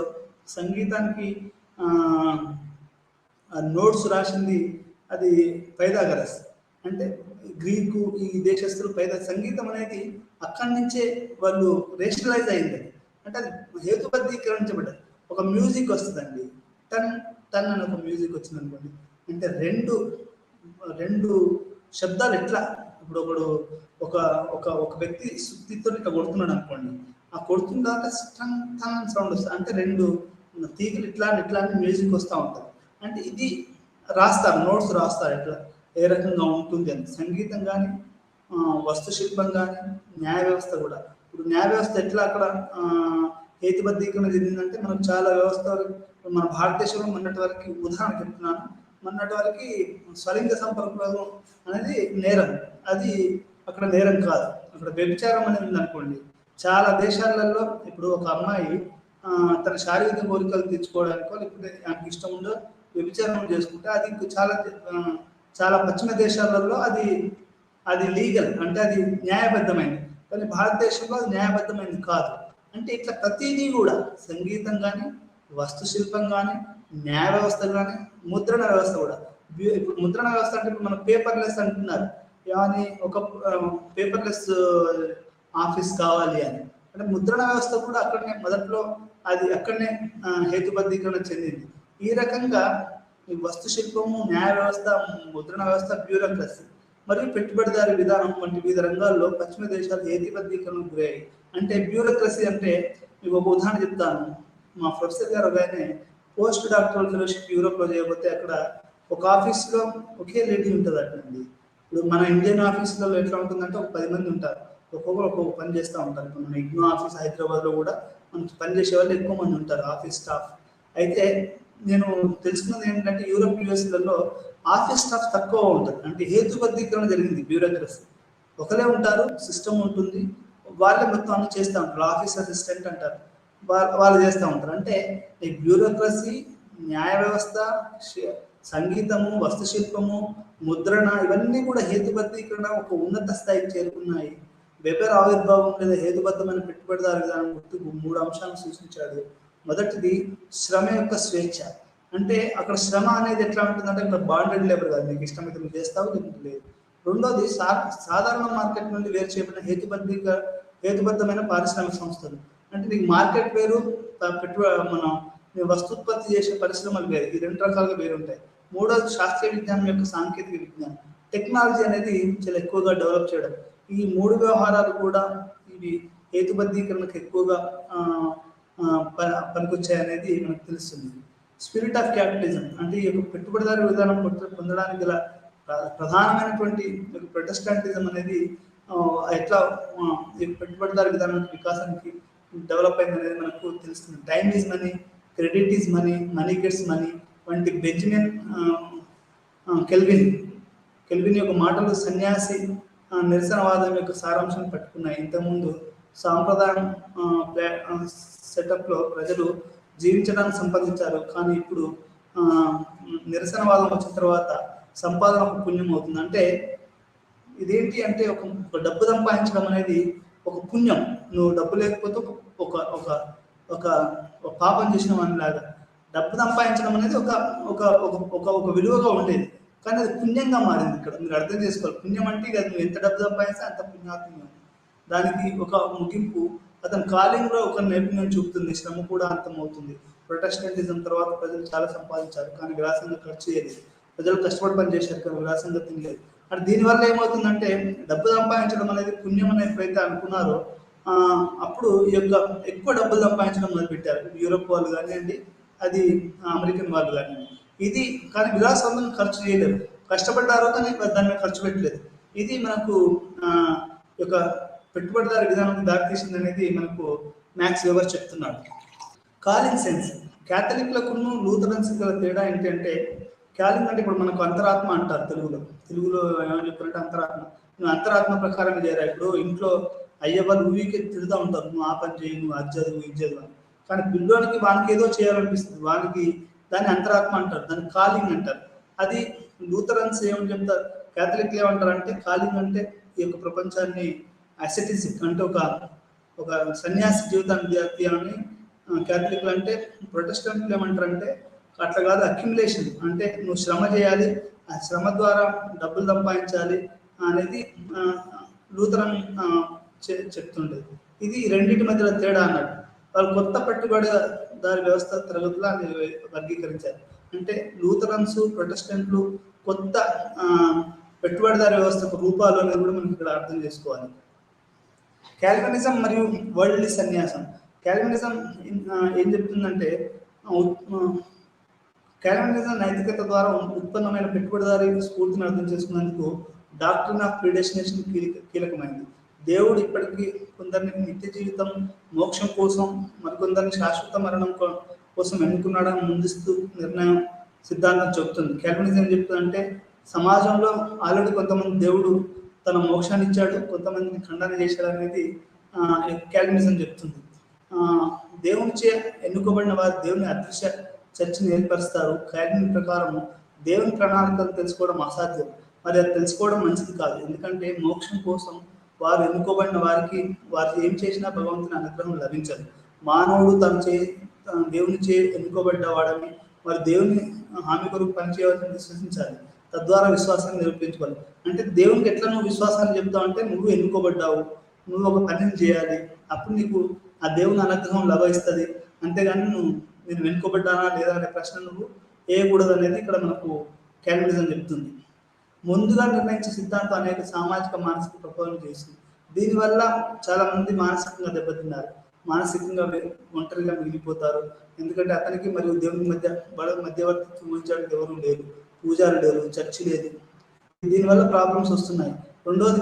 సంగీతానికి నోట్స్ రాసింది అది పైథాగరస్. అంటే గ్రీకు ఈ దేశస్తులు సంగీతం అనేది అక్కడి నుంచే వాళ్ళు రేషనలైజ్ అయింది. అంటే అది హేతుబద్ధీకరించబడ్డది. ఒక మ్యూజిక్ వస్తుందండి, టన్ టన్ అని ఒక మ్యూజిక్ వచ్చింది అనుకోండి, అంటే రెండు శబ్దాలు ఎట్లా, ఇప్పుడు ఒకడు ఒక ఒక ఒక వ్యక్తి సుత్తితో ఇట్లా కొడుతున్నాడు అనుకోండి, ఆ కొడుతున్న తర్వాత స్టన్ టన్ సౌండ్ వస్తుంది. అంటే రెండు తీగలు ఇట్లా ఇట్లా అని మ్యూజిక్ వస్తూ ఉంటుంది. అంటే ఇది రాస్తారు, నోట్స్ రాస్తారు ఎట్లా ఏ రకంగా ఉంటుంది అని. సంగీతం కానీ, వస్తుశిల్పం కానీ, న్యాయ వ్యవస్థ కూడా. ఇప్పుడు న్యాయ వ్యవస్థ ఎట్లా అక్కడ హేతుబద్ధీకరణ చెందిందంటే మనకు చాలా వ్యవస్థ, మన భారతదేశంలో మొన్నటి వరకు ఉదాహరణ చెప్తున్నాను, మొన్నటి వరకు స్వలింగ సంపర్కం అనేది నేరం, అది అక్కడ నేరం కాదు, అక్కడ వ్యభిచారం అనేది ఉందనుకోండి. చాలా దేశాలలో ఇప్పుడు ఒక అమ్మాయి తన శారీరక కోరికలు తెచ్చుకోవడానికో లేకపోతే ఆమెకి ఇష్టం ఉందో వ్యభిచారం చేసుకుంటే అది చాలా చాలా పశ్చిమ దేశాలలో అది లీగల్, అంటే అది న్యాయబద్ధమైంది. కానీ భారతదేశంలో అది న్యాయబద్ధమైంది కాదు. అంటే ఇట్లా ప్రతిదీ కూడా సంగీతం కానీ, వస్తుశిల్పం కానీ, న్యాయ వ్యవస్థ కానీ, ముద్రణ వ్యవస్థ కూడా. ఇప్పుడు ముద్రణ వ్యవస్థ అంటే ఇప్పుడు మనం పేపర్లెస్ అంటున్నారు, కానీ ఒక పేపర్లెస్ ఆఫీస్ కావాలి అని. అంటే ముద్రణ వ్యవస్థ కూడా అక్కడనే మొదట్లో అది అక్కడనే హేతుబద్ధీకరణ చెందింది. ఈ రకంగా ఈ వస్తుశిల్పము, న్యాయ వ్యవస్థ, ముద్రణ వ్యవస్థ, బ్యూరోక్రసీ మరియు పెట్టుబడిదారి విధానం వంటి వివిధ రంగాల్లో పశ్చిమ దేశాలు హేతుబద్ధీకరణకు గురయ్యాయి. అంటే బ్యూరోక్రసీ అంటే మీకు ఒక ఉదాహరణ చెప్తాను. మా ప్రొఫెసర్ గారు ఒకనే పోస్ట్ డాక్టరల్ ఫెలోషిప్ యూరోప్లో చేయకపోతే అక్కడ ఒక ఆఫీస్లో ఒకే లేడీ ఉంటుంది అటండి. ఇప్పుడు మన ఇండియన్ ఆఫీసులలో ఎట్లా ఉంటుందంటే ఒక 10 మంది ఉంటారు, ఒక్కొక్క పని చేస్తూ ఉంటారు. ఇప్పుడు మన ఇగ్నో ఆఫీస్ హైదరాబాద్లో కూడా మనకి పనిచేసే వాళ్ళు ఎక్కువ మంది ఉంటారు, ఆఫీస్ స్టాఫ్. అయితే నేను తెలుసుకున్నది ఏంటంటే యూరోప్, యూఎస్లలో ఆఫీస్ స్టాఫ్ తక్కువ ఉంటుంది. అంటే హేతుబద్ధీకరణ జరిగింది. బ్యూరోక్రసీ ఒకరే ఉంటారు, సిస్టమ్ ఉంటుంది, వాళ్ళే మొత్తం అన్ని చేస్తూ ఉంటారు. ఆఫీస్ అసిస్టెంట్ అంటారు, వాళ్ళు చేస్తూ ఉంటారు. అంటే ఈ బ్యూరోక్రసీ, న్యాయ వ్యవస్థ, సంగీతము, వస్తుశిల్పము, ముద్రణ ఇవన్నీ కూడా హేతుబద్ధీకరణ ఒక ఉన్నత స్థాయికి చేరుకున్నాయి. వెబర్ ఆవిర్భావం లేదా హేతుబద్ధమైన పెట్టుబడిదారు విధానం గుర్తుకు 3 అంశాలను సూచించాడు. మొదటిది శ్రమ యొక్క స్వేచ్ఛ. అంటే అక్కడ శ్రమ అనేది ఎట్లా ఉంటుందంటే ఇక్కడ బాండెడ్ లేబర్ కాదు, మీకు ఇష్టమైతే మీరు చేస్తావు లేదు. రెండోది సాధారణ మార్కెట్ నుండి వేరు చేయబడిన హేతుబద్ధమైన పారిశ్రామిక సంస్థలు. అంటే నీకు మార్కెట్ వేరు, మనం వస్తుత్పత్తి చేసే పరిశ్రమలు వేరు, ఈ 2 రకాలుగా వేరు ఉంటాయి. మూడోది శాస్త్రీయ విజ్ఞానం యొక్క సాంకేతిక విజ్ఞానం, టెక్నాలజీ అనేది చాలా ఎక్కువగా డెవలప్ చేయడం. ఈ 3 వ్యవహారాలు కూడా ఇవి హేతుబద్ధీకరణకు ఎక్కువగా పనికొచ్చాయనేది మనకు తెలుస్తుంది. స్పిరిట్ ఆఫ్ క్యాపిటలిజం అంటే ఈ యొక్క పెట్టుబడిదారు విధానం పొందడానికి గల ప్రధానమైనటువంటి ప్రొటెస్టాంటిజం అనేది ఎట్లా ఈ పెట్టుబడిదారు విధానానికి వికాసానికి డెవలప్ అయింది అనేది మనకు తెలుస్తుంది. Time is money, credit is money, money gets money వంటి బెంజమిన్ కెల్విన్ యొక్క మాటలు సన్యాసి నిరసనవాదం యొక్క సారాంశం పట్టుకున్నాయి. ఇంతకుముందు సాంప్రదాయం సెటప్లో ప్రజలు జీవించడానికి సంపాదించారు, కానీ ఇప్పుడు నిరసనవాదం వచ్చిన తర్వాత సంపాదన ఒక పుణ్యం అవుతుంది. అంటే ఇదేంటి అంటే ఒక డబ్బు సంపాదించడం అనేది ఒక పుణ్యం. నువ్వు డబ్బు లేకపోతే ఒక ఒక ఒక పాపం చేసిన వానిలాగా డబ్బు సంపాదించడం అనేది ఒక ఒక ఒక ఒక విలువగా ఉండేది. కానీ అది పుణ్యంగా మారింది. ఇక్కడ మీరు అర్థం చేసుకోవాలి, పుణ్యం అంటే ఇక నువ్వు ఎంత డబ్బు సంపాదిస్తే అంత పుణ్యాత్మ్యం. దానికి ఒక ముగింపు అతని కాలింగ్లో ఒక నైపుణ్యం చూపుతుంది, శ్రమ కూడా అంతమవుతుంది. ప్రొటెస్టెంటిజం తర్వాత ప్రజలు చాలా సంపాదించారు కానీ విలాసంగా ఖర్చు చేయలేదు, ప్రజలు కష్టపడి పని చేశారు కానీ విలాసంగా తినలేదు. అంటే దీనివల్ల ఏమవుతుందంటే డబ్బు సంపాదించడం అనేది పుణ్యం అని ఎప్పుడైతే అనుకున్నారో అప్పుడు ఈ యొక్క ఎక్కువ డబ్బులు సంపాదించడం మొదలుపెట్టారు. యూరోప్ వాళ్ళు కానివ్వండి, అది అమెరికన్ వాళ్ళు కానివ్వండి. ఇది కానీ విలాసవంతంగా ఖర్చు చేయలేదు, కష్టపడ్డారు కానీ దాన్ని ఖర్చు పెట్టలేదు. ఇది మనకు ఈ యొక్క పెట్టుబడిదారు విధానానికి దారితీసింది అనేది మనకు మ్యాక్స్ వెబర్ చెప్తున్నాడు. కాలింగ్ సెన్స్ క్యాథలిక్లకు లూథరన్స్ గల తేడా ఏంటంటే, కాలింగ్ అంటే ఇప్పుడు మనకు అంతరాత్మ అంటారు తెలుగులో ఏమని చెప్పారంటే అంతరాత్మ. నువ్వు అంతరాత్మ ప్రకారం చేరా. ఇప్పుడు ఇంట్లో అయ్య వాళ్ళు ఊరికే తిడుతూ ఉంటారు, నువ్వు ఆ పని చేయి, నువ్వు అది చదువు ఇది చదువు అని. కానీ పిల్లోనికి వానికి ఏదో చేయాలనిపిస్తుంది, వానికి దాన్ని అంతరాత్మ అంటారు, దాన్ని కాలింగ్ అంటారు. అది లూథరన్స్ ఏమని చెప్తారు, క్యాథలిక్లు ఏమంటారు అంటే కాలింగ్ అంటే ఈ యొక్క ప్రపంచాన్ని అసెటిసిక్ అంటే ఒక సన్యాసి జీవితాన్ని అని క్యాథలిక్లు అంటే. ప్రొటెస్టెంట్లు ఏమంటారంటే అట్లా కాదు, అక్యుములేషన్ అంటే నువ్వు శ్రమ చేయాలి, ఆ శ్రమ ద్వారా డబ్బులు సంపాదించాలి అనేది లూథరన్ చెప్తుండేది. ఇది రెండింటి మధ్యలో తేడా అన్నట్టు. వాళ్ళు కొత్త పెట్టుబడిదారి వ్యవస్థ తరగతులు అని వర్గీకరించారు. అంటే లూథరన్స్ ప్రొటెస్టెంట్లు కొత్త పెట్టుబడిదారి వ్యవస్థకు రూపాలు అనేది కూడా మనం ఇక్కడ అర్థం చేసుకోవాలి. క్యాల్వినిజం మరియు వరల్డ్లీ సన్యాసం. క్యాల్వినిజం ఏం చెప్తుందంటే, క్యాల్వినిజం నైతికత ద్వారా ఉత్పన్నమైన పెట్టుబడిదారి స్ఫూర్తిని అర్థం చేసుకున్నందుకు డాక్ట్రిన్ ఆఫ్ ప్రిడెస్టినేషన్ కీలకమైంది. దేవుడు ఇప్పటికీ కొందరిని నిత్య జీవితం మోక్షం కోసం, మరికొందరిని శాశ్వత మరణం కోసం ఎన్నుకున్నాడని ముందస్తు నిర్ణయం సిద్ధాంతం చెబుతుంది. క్యాల్వినిజం ఏం చెప్తుందంటే, సమాజంలో ఆల్రెడీ కొంతమంది దేవుడు తన మోక్షాన్ని ఇచ్చాడు, కొంతమందిని ఖండన చేశాడు అనేది క్యాల్వినిజం చెప్తుంది. దేవునిచే ఎన్నుకోబడిన వారు దేవుని అదృశ్య చర్చని ఏర్పరుస్తారు. క్యాల్విన్ ప్రకారం దేవుని ప్రణాళికలు తెలుసుకోవడం అసాధ్యం, మరి అది తెలుసుకోవడం మంచిది కాదు. ఎందుకంటే మోక్షం కోసం వారు ఎన్నుకోబడిన వారికి వారు ఏం చేసినా భగవంతుని అనుగ్రహం లభించదు. మానవుడు దేవుని చే ఎన్నుకోబడ్డవాడని మరి దేవుని హామీ కొరకు పనిచేయాలని విశ్వసించాలి, తద్వారా విశ్వాసాన్ని నిరూపించుకోవాలి. అంటే దేవునికి ఎట్లా నువ్వు విశ్వాసాన్ని చెప్తావు అంటే, నువ్వు ఎన్నుకోబడ్డావు, నువ్వు ఒక పనిని చేయాలి, అప్పుడు నీకు ఆ దేవుని అనుగ్రహం లభిస్తుంది. అంతేగాని నేను వెనుకోబడ్డానా లేదా అనే ప్రశ్న నువ్వు వేయకూడదు అనేది ఇక్కడ మనకు క్యాల్వినిజం చెప్తుంది. ముందుగా నిర్ణయించే సిద్ధాంతం అనేక సామాజిక మానసిక ప్రభావం చేసింది. దీనివల్ల చాలా మంది మానసికంగా దెబ్బతిన్నారు, మానసికంగా ఒంటరిగా మిగిలిపోతారు. ఎందుకంటే అతనికి మరియు దేవుని మధ్యవర్తిత్వం వహించడానికి ఎవరు లేరు, పూజారు లేరు, చర్చి లేదు. దీనివల్ల ప్రాబ్లమ్స్ వస్తున్నాయి. రెండోది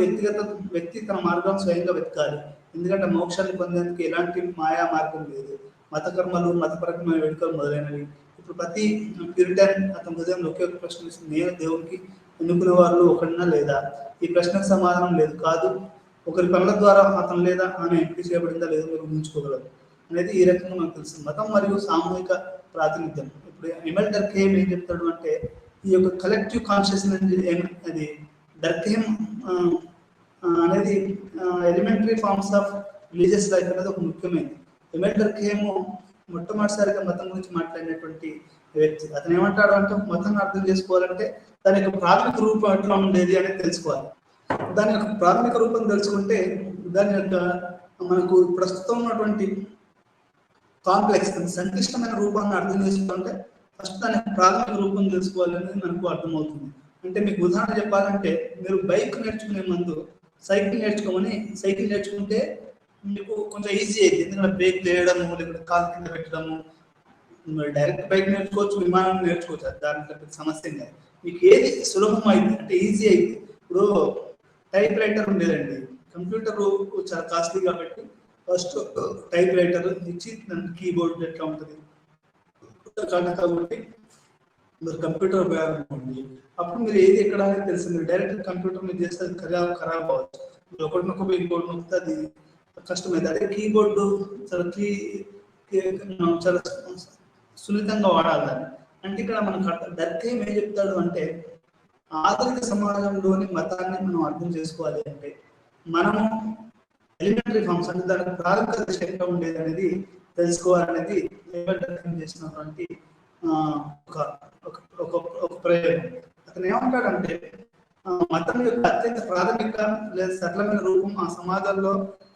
వ్యక్తి తన మార్గాన్ని స్వయంగా వెతకాలి. ఎందుకంటే మోక్షాన్ని పొందేందుకు ఎలాంటి మాయా మార్గం లేదు. మత కర్మలు, మతపరమైన వేడుకలు మొదలైనవి. ఇప్పుడు ప్రతి ప్యూరిటన్ అతని హృదయంలో ఒకే ఒక ప్రశ్న ఇస్తుంది, నేను దేవునికి ఎన్నుకునే వాళ్ళు ఒకడినా లేదా? ఈ ప్రశ్నకు సమాధానం లేదు. కాదు, ఒకరి పనుల ద్వారా అతను లేదా ఆమె ఎంపిక చేయబడిందా లేదో మీరు ఊహించుకోగలరు అనేది ఈ రకంగా మనకు తెలుస్తుంది. మతం మరియు సామూహిక ప్రాతినిధ్యం. ఇప్పుడు ఎమెల్ డర్కేమ్ ఏం చెప్తాడు అంటే, ఈ యొక్క కలెక్టివ్ కాన్షియస్నెస్ అది డర్కేమ్ అనేది elementary forms of religious life అనేది ఒక ముఖ్యమైనది. ఎమెల్ డర్కేమ్ మొట్టమొదటిసారిగా మతం గురించి మాట్లాడినటువంటి వ్యక్తి. అతను ఏమంటాడు అంటే, మతాన్ని అర్థం చేసుకోవాలంటే దాని యొక్క ప్రాథమిక రూపం ఎట్లా ఉండేది అనేది తెలుసుకోవాలి. దాని యొక్క ప్రాథమిక రూపం తెలుసుకుంటే దాని యొక్క మనకు ప్రస్తుతం ఉన్నటువంటి కాంప్లెక్స్ సంక్లిష్టమైన రూపాన్ని అర్థం చేసుకోవాలంటే ఫస్ట్ దాని ప్రాథమిక రూపం తెలుసుకోవాలనేది మనకు అర్థమవుతుంది. అంటే మీకు ఉదాహరణ చెప్పాలంటే, మీరు బైక్ నేర్చుకునే ముందు సైకిల్ నేర్చుకుంటే మీకు కొంచెం ఈజీ అయింది. ఎందుకంటే బ్రేక్ వేయడము, లేకపోతే కాలు కింద పెట్టడము. డైరెక్ట్ బైక్ నేర్చుకోవచ్చు, విమానం నేర్చుకోవచ్చు, దాంట్లో సమస్య లేదు. మీకు ఏది సులభం అయింది అంటే ఈజీ అయింది. ఇప్పుడు టైప్ రైటర్ ఉండేదండి, కంప్యూటర్ చాలా కాస్ట్లీ కాబట్టి ఫస్ట్ టైప్ రైటర్ ఇచ్చి కీబోర్డ్ ఎట్లా ఉంటుంది కాబట్టి మీరు కంప్యూటర్ ఉపయోగపడుతుంది. అప్పుడు మీరు ఏది ఎక్కడ అనేది తెలిసింది. డైరెక్ట్ కంప్యూటర్ మీద చేస్తే అది ఖరాబ్ అవ్వచ్చు. మీరు ఒకటి నొక్క కీబోర్డ్ నొక్కితే అది కష్టమైంది. అదే కీబోర్డు చాలా సున్నితంగా వాడాలి దాన్ని. అంటే ఇక్కడ మనకు డర్కేమ్ ఏం చెప్తాడు అంటే, ఆధునిక సమాజంలోని మతాన్ని మనం అర్థం చేసుకోవాలి అంటే మనము ఎలిమెంటరీ ఫార్మ్స్ అంటే దానికి ప్రాథమిక దశ ఎట్లా ఉండేది అనేది తెలుసుకోవాలనేది చేసినటువంటి ఒక ప్రయోగం. అతను ఏమంటాడంటే మతం యొక్క అత్యంత ప్రాథమిక లేదా సరళమైన రూపం ఆ సమాజంలో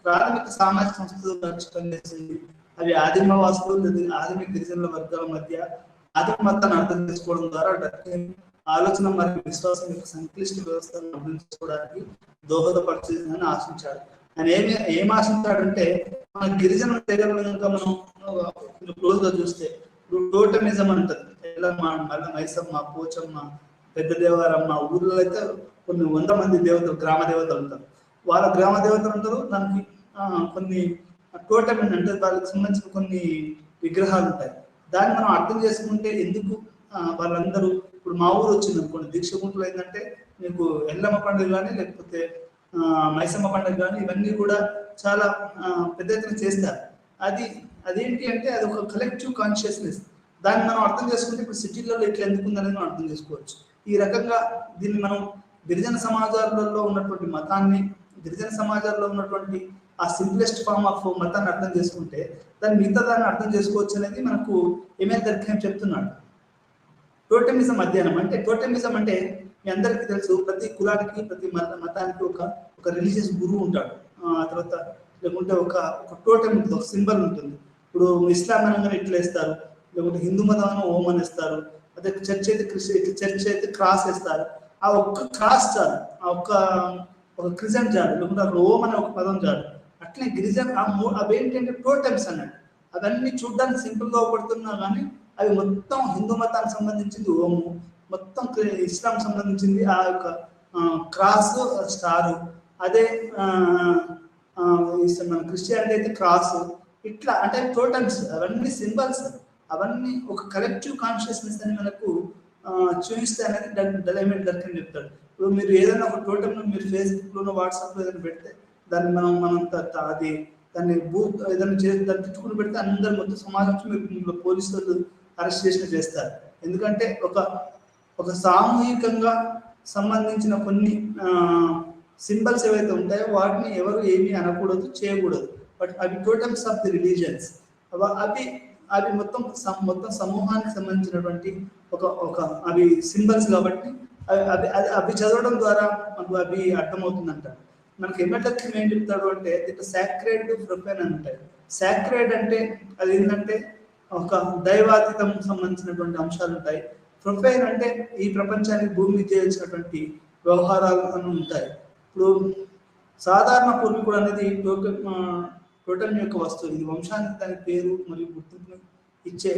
ప్రాథమిక సామాజిక సంస్థలు పనిచేస్తుంది. అవి ఆదిమ వాసులు లేదా ఆదిమ గిరిజనుల వర్గాల మధ్య ఆదిమ మతాన్ని అర్థం చేసుకోవడం ద్వారా ఆలోచన మరియు విశ్వాసం యొక్క సంక్లిష్ట వ్యవస్థను అర్థం చేసుకోవడానికి దోహదపడుతుందని ఆశించాడు. ఆయన ఏం ఆశించాడంటే మన గిరిజన తెగల కనుక మనం క్లోజ్ గా చూస్తే ఇప్పుడు టోటమిజం అంటది. మళ్ళీ మైసమ్మ, పోచమ్మ, పెద్ద దేవారమ్మ ఊర్లో అయితే కొన్ని 100 మంది దేవతలు, గ్రామ దేవతలు ఉంటారు. వాళ్ళ గ్రామ దేవతలు ఉంటారు. దానికి కొన్ని టోటమి అంటే వాళ్ళకి సంబంధించిన కొన్ని విగ్రహాలు ఉంటాయి. దాన్ని మనం అర్థం చేసుకుంటే ఎందుకు వాళ్ళందరూ ఇప్పుడు మా ఊరు వచ్చింది అనుకోండి, దీక్షగుంటలో ఏంటంటే మీకు ఎల్లమ్మ పండుగ కానీ లేకపోతే మైసమ్మ పండుగ కానీ ఇవన్నీ కూడా చాలా పెద్ద ఎత్తున చేస్తారు. అదేంటి అంటే అది ఒక కలెక్టివ్ కాన్షియస్నెస్. దాన్ని మనం అర్థం చేసుకుంటే ఇప్పుడు సిటీలలో ఇట్లా ఎందుకుందనేది మనం అర్థం చేసుకోవచ్చు. ఈ రకంగా దీన్ని మనం గిరిజన సమాజాలలో ఉన్నటువంటి మతాన్ని, గిరిజన సమాజాల్లో ఉన్నటువంటి ఆ సింప్లెస్ట్ ఫార్మ్ ఆఫ్ మతాన్ని అర్థం చేసుకుంటే దాన్ని మిగతా దాన్ని అర్థం చేసుకోవచ్చు అనేది మనకు ఎంఎల్ దర్ఖాం చెప్తున్నాడు. టోటమిజం అధ్యయనం అంటే, టోటమిజం అంటే మీ అందరికీ తెలుసు, ప్రతి కులానికి ప్రతి మతానికి ఒక రిలీజియస్ గురువు ఉంటాడు. ఆ తర్వాత లేకుంటే ఒక టోటం ఉంటుంది, ఒక సింబల్ ఉంటుంది. ఇప్పుడు ఇస్లాం అనగానే ఇట్లా వేస్తారు, లేకుంటే హిందూ మతం ఓం అని ఇస్తారు, అదే చర్చ్ అయితే చర్చ్ అయితే క్రాస్ వేస్తారు. ఆ ఒక్క క్రాస్ చాలు, ఆ ఒక క్రిజన్ చాలు, లేకుంటే అక్కడ ఓం అనే ఒక పదం చాలు. అట్లనే గిరిజన్ అవేంటంటే టోటమ్స్ అన్నట్టు. అవన్నీ చూడడానికి సింపుల్ గా అవపడుతున్నా కానీ అవి మొత్తం హిందూ మతానికి సంబంధించింది ఓము, మొత్తం ఇస్లాం సంబంధించింది ఆ యొక్క క్రాస్ స్టారు, అదే మన క్రిస్టియానిటీ అయితే క్రాస్. ఇట్లా అంటే టోటమ్స్, అవన్నీ సింబల్స్, అవన్నీ ఒక కలెక్టివ్ కాన్షియస్నెస్ అని మనకు చూపిస్తే అనేది డెలైమెంట్ దర్ఖాం చెప్తాడు. ఇప్పుడు మీరు ఏదైనా ఒక టోటమ్ మీరు ఫేస్బుక్లోనో వాట్సాప్లో ఏదైనా పెడితే దాన్ని మనం అది దాన్ని ఏదైనా చేసి దాన్ని తిట్టుకుని పెడితే అందరు మొత్తం సమాజం మీరు పోలీసులు అరెస్ట్ చేస్తారు. ఎందుకంటే ఒక సామూహికంగా సంబంధించిన కొన్ని సింబల్స్ ఏవైతే ఉంటాయో వాటిని ఎవరు ఏమీ అనకూడదు, చేయకూడదు. బట్ అవి టోటమ్స్ ఆఫ్ ది రిలీజియన్స్. అవి మొత్తం సమూహానికి సంబంధించినటువంటి అవి సింబల్స్ కాబట్టి అవి చదవడం ద్వారా మనకు అవి అర్థమవుతుందంట. మనకి ఎమ్మెల్యే ఏం చెప్తాడు అంటే ఇట్లా సాక్రెడ్ ప్రొఫైన్ అని ఉంటాయి. సాక్రెడ్ అంటే అది ఏంటంటే ఒక దైవాతీతం సంబంధించినటువంటి అంశాలు ఉంటాయి. ప్రొఫైన్ అంటే ఈ ప్రపంచానికి భూమి చేయాల్సినటువంటి వ్యవహారాలు అని ఉంటాయి. ఇప్పుడు సాధారణ పూర్వీకుడు అనేది టోటల్ యొక్క వస్తువు. ఇది వంశానికి దాని పేరు మరియు గుర్తింపును ఇచ్చే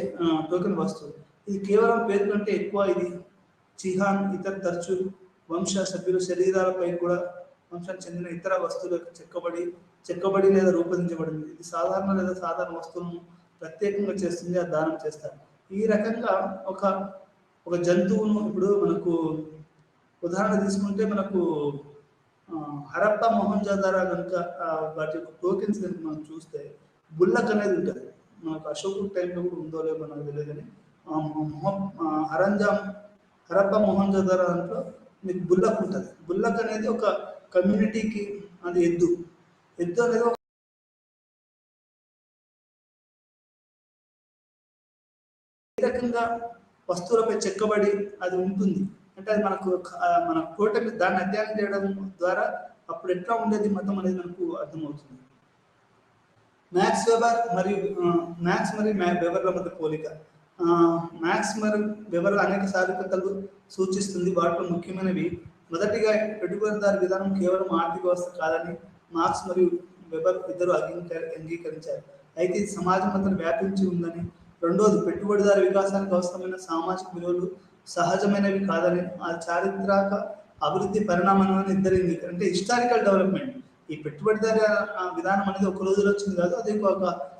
టోకెన్ వస్తువు. ఇది కేవలం పేరు కంటే ఎక్కువ. ఇది చిహాన్ ఇతర తరచు వంశ సభ్యుల శరీరాలపై కూడా వంశానికి చెందిన ఇతర వస్తువులకు చెక్కబడి లేదా రూపొందించబడింది. ఇది సాధారణ వస్తువులను ప్రత్యేకంగా చేస్తుంది, అది దానం చేస్తారు. ఈ రకంగా ఒక జంతువును ఇప్పుడు మనకు ఉదాహరణ తీసుకుంటే మనకు హరప్ప మొహంజోదారో కనుక వాటి యొక్క టోకెన్స్ కనుక మనం చూస్తే బుల్లక్ అనేది ఉంటుంది. మనకు అశోక్ టైంలో కూడా ఉందో లేదో నాకు తెలియదు కానీ హరప్ప మొహంజోదారో దాంట్లో మీకు బుల్లక్ ఉంటుంది. బుల్లక్ అనేది ఒక కమ్యూనిటీకి అది ఎద్దు అనేది ఈ రకంగా వస్తువులపై చెక్కబడి అది ఉంటుంది. అంటే అది మన టోటల్ దాన్ని అధ్యయనం చేయడం ద్వారా అప్పుడు ఎట్లా ఉండేది మతం అనేది మనకు అర్థమవుతుంది. మ్యాక్స్ మరియు వెబర్ల మధ్య పోలిక. మ్యాక్స్ మరియు వెబర్ అనేక సారూప్యతలు సూచిస్తుంది. వాటిలో ముఖ్యమైనవి మొదటిగా పెట్టుబడిదారు విధానం కేవలం ఆర్థిక వ్యవస్థ కాదని మార్క్స్ మరియు వెబర్ ఇద్దరు అంగీకరించారు. అయితే ఇది సమాజం అంతా వ్యాపించి ఉందని. రెండోది, పెట్టుబడిదారు వికాసానికి అవసరమైన సామాజిక విలువలు సహజమైనవి కాదని, ఆ చారిత్రక అభివృద్ధి పరిణామాన్ని ఇద్దరు అంటే హిస్టారికల్ డెవలప్మెంట్. ఈ పెట్టుబడిదారు విధానం అనేది ఒక రోజులో వచ్చింది కాదు, అది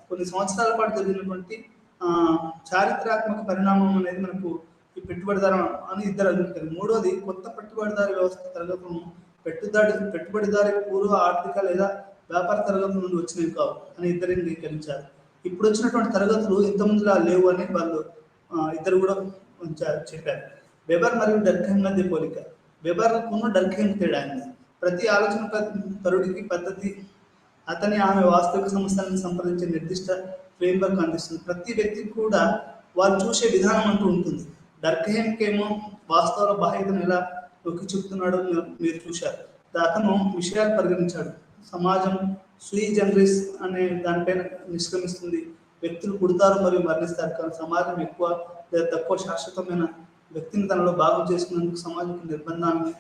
కొన్ని సంవత్సరాల పాటు జరిగినటువంటి చారిత్రాత్మక పరిణామం అనేది మనకు ఈ పెట్టుబడిదారు అని ఇద్దరు అంగీకరించారు. మూడోది, కొత్త పెట్టుబడిదారు వ్యవస్థ తరగతులను పెట్టుబడిదారి పూర్వ ఆర్థిక లేదా వ్యాపార తరగతుల నుండి వచ్చినవి కావు అని ఇద్దరు అంగీకరించారు. ఇప్పుడు వచ్చినటువంటి తరగతులు ఇంతకుముందులా లేవు అని వాళ్ళు ఇద్దరు కూడా చెప్పారు. వెబర్ మరియు డర్ఖాం మధ్య పోలిక. వెబర్కున్న డర్ఖాం తేడా అనేది ప్రతి ఆలోచన పరుడికి పద్ధతి అతని ఆమె వాస్తవిక సమస్యలను సంప్రదించే నిర్దిష్ట ఫ్రేమ్వర్క్ అందిస్తుంది. ప్రతి వ్యక్తికి కూడా వాళ్ళు చూసే విధానం అంటూ ఉంటుంది. డర్కహేమ్కేమో వాస్తవాల బాహ్యతను ఎలా నొక్కి చెప్తున్నాడో మీరు చూశారు. అతను విషయాలు పరిగణించాడు. సమాజం సూయి జనరిస్ అనే దానిపైన నిష్క్రమిస్తుంది. వ్యక్తులు పుడతారు మరియు మరణిస్తారు, కానీ సమాజం ఎక్కువ లేదా తక్కువ శాశ్వతమైన వ్యక్తిని తనలో భాగం చేసుకునేందుకు సమాజం నిర్బంధాన్ని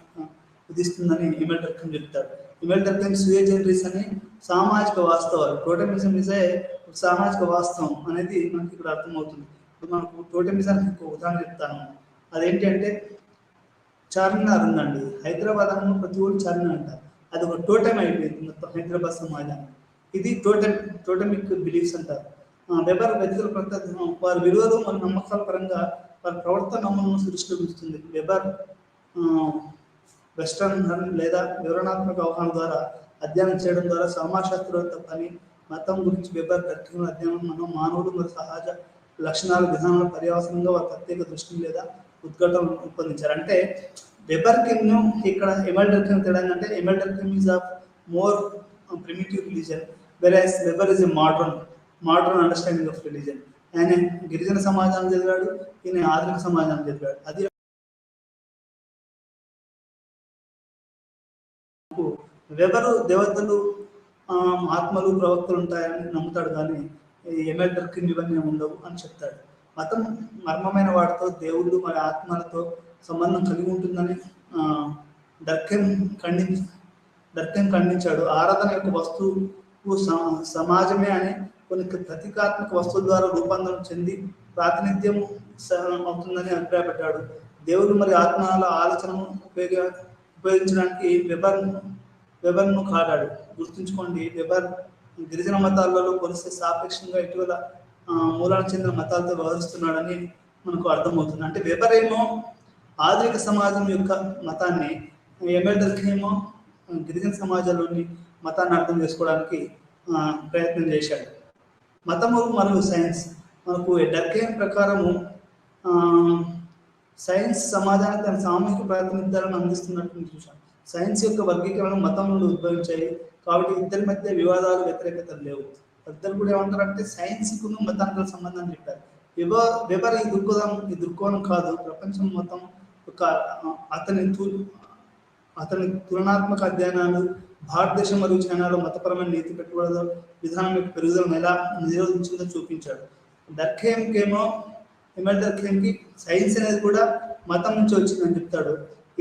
విధిస్తుందని ఇమెల్ డర్కీమ్ చెప్తాడు. ఇమెల్ డర్కీమ్ సూయి జనరిస్ అని సామాజిక వాస్తవాలు, టోటమిజం ఇస్ ఏ సామాజిక వాస్తవం అనేది మనకి ఇక్కడ అర్థమవుతుంది. మనకు టోటమిజానికి ఇంకో ఉదాహరణ చెప్తాను. అదేంటి అంటే చార్మినార్ ఉందండి. హైదరాబాద్ అన్న ప్రతి ఊరు చార్మినార్ అంటారు. అది ఒక టోటెమ్ అయిపోయింది మొత్తం హైదరాబాద్ సమాజానికి. ఇది టోటమిక్ బిలీఫ్స్ అంటారు. వెబర్ వ్యక్తుల వారి విలువలు మరియు నమ్మకాల పరంగా వారి ప్రవర్తన నమ్మకం సృష్టిలో ఉంచుతుంది. వెబర్ వెస్టర్న్ లేదా వివరణాత్మక అవగాహన ద్వారా అధ్యయనం చేయడం ద్వారా సమాజశాస్త్రవేత్త పని మతం గురించి వెబర్ డర్కీమ్ అధ్యయనం మనం మానవుడు మరియు సహజ లక్షణాల విధానాల పర్యవసనంగా వారి ప్రత్యేక దృష్టిని లేదా ఉద్ఘాటన రూపొందించారు. అంటే వెబర్కిన్ ఇక్కడ ఎమెల్ డర్కీమ్ తేడా అంటే Emile Durkheim is of more primitive religion, whereas Weber is a modern understanding of religion. ఆయన గిరిజన సమాజాన్ని చదివాడు, ఈయన ఆధునిక సమాజాన్ని చదివాడు. అది వెబరు దేవతలు ఆత్మలు ప్రవక్తలు ఉంటాయని నమ్ముతాడు, కానీ ఎమెల్ డర్కీమ్ ఇవన్నీ ఉండవు అని చెప్తాడు. మతం మర్మమైన వాటితో, దేవుళ్ళు మరి ఆత్మలతో సంబంధం కలిగి ఉంటుందని డర్కీమ్ ఖండించాడు. ఆరాధన యొక్క వస్తువు సమాజమే అని కొన్ని ప్రతీకాత్మక వస్తువుల ద్వారా రూపాంతరం చెంది ప్రాతినిధ్యం అవుతుందని అభిప్రాయపడ్డాడు. దేవుడు మరియు ఆత్మల ఆలోచనను ఉపయోగించడానికి వెబర్ను కాడాడు. గుర్తుంచుకోండి, వెబర్ గిరిజన మతాలలో పోలిస్తే సాపేక్షంగా ఇటీవల మూలానికి చెందిన మతాలతో వ్యవహరిస్తున్నాడని మనకు అర్థమవుతుంది. అంటే వెబర్ ఏమో ఆధునిక సమాజం యొక్క మతాన్ని, ఎమెల్ డర్కీమ్ ఏమో గిరిజన సమాజంలోని మతాన్ని అర్థం చేసుకోవడానికి ప్రయత్నం చేశాడు. మతము మరియు సైన్స్, మనకు డర్కీమ్ ప్రకారము సైన్స్ సమాజానికి తన సామూహిక ప్రాతినిధ్యాలను అందిస్తున్నట్టు చూశాం. సైన్స్ యొక్క వర్గీకరణ మతం నుండి ఉద్భవించాయి, కాబట్టి ఇద్దరి మధ్య వివాదాలు, వ్యతిరేకతలు లేవు. ఇద్దరు కూడా ఏమంటారంటే సైన్స్కు మతానికి సంబంధం చెప్పారు. వెబర్ ఈ దృక్కోణం కాదు. ప్రపంచం మొత్తం ఒక అతని తులనాత్మక అధ్యయనాలు భారతదేశం మరియు చైనాలో మతపరమైన నీతి పెట్టుబడుల విధానం యొక్క పెరుగుదలను ఎలా నిరోధించిందో చూపించాడు. ఎమెల్ డర్కీమ్కి సైన్స్ అనేది కూడా మతం నుంచి వచ్చిందని చెప్తాడు.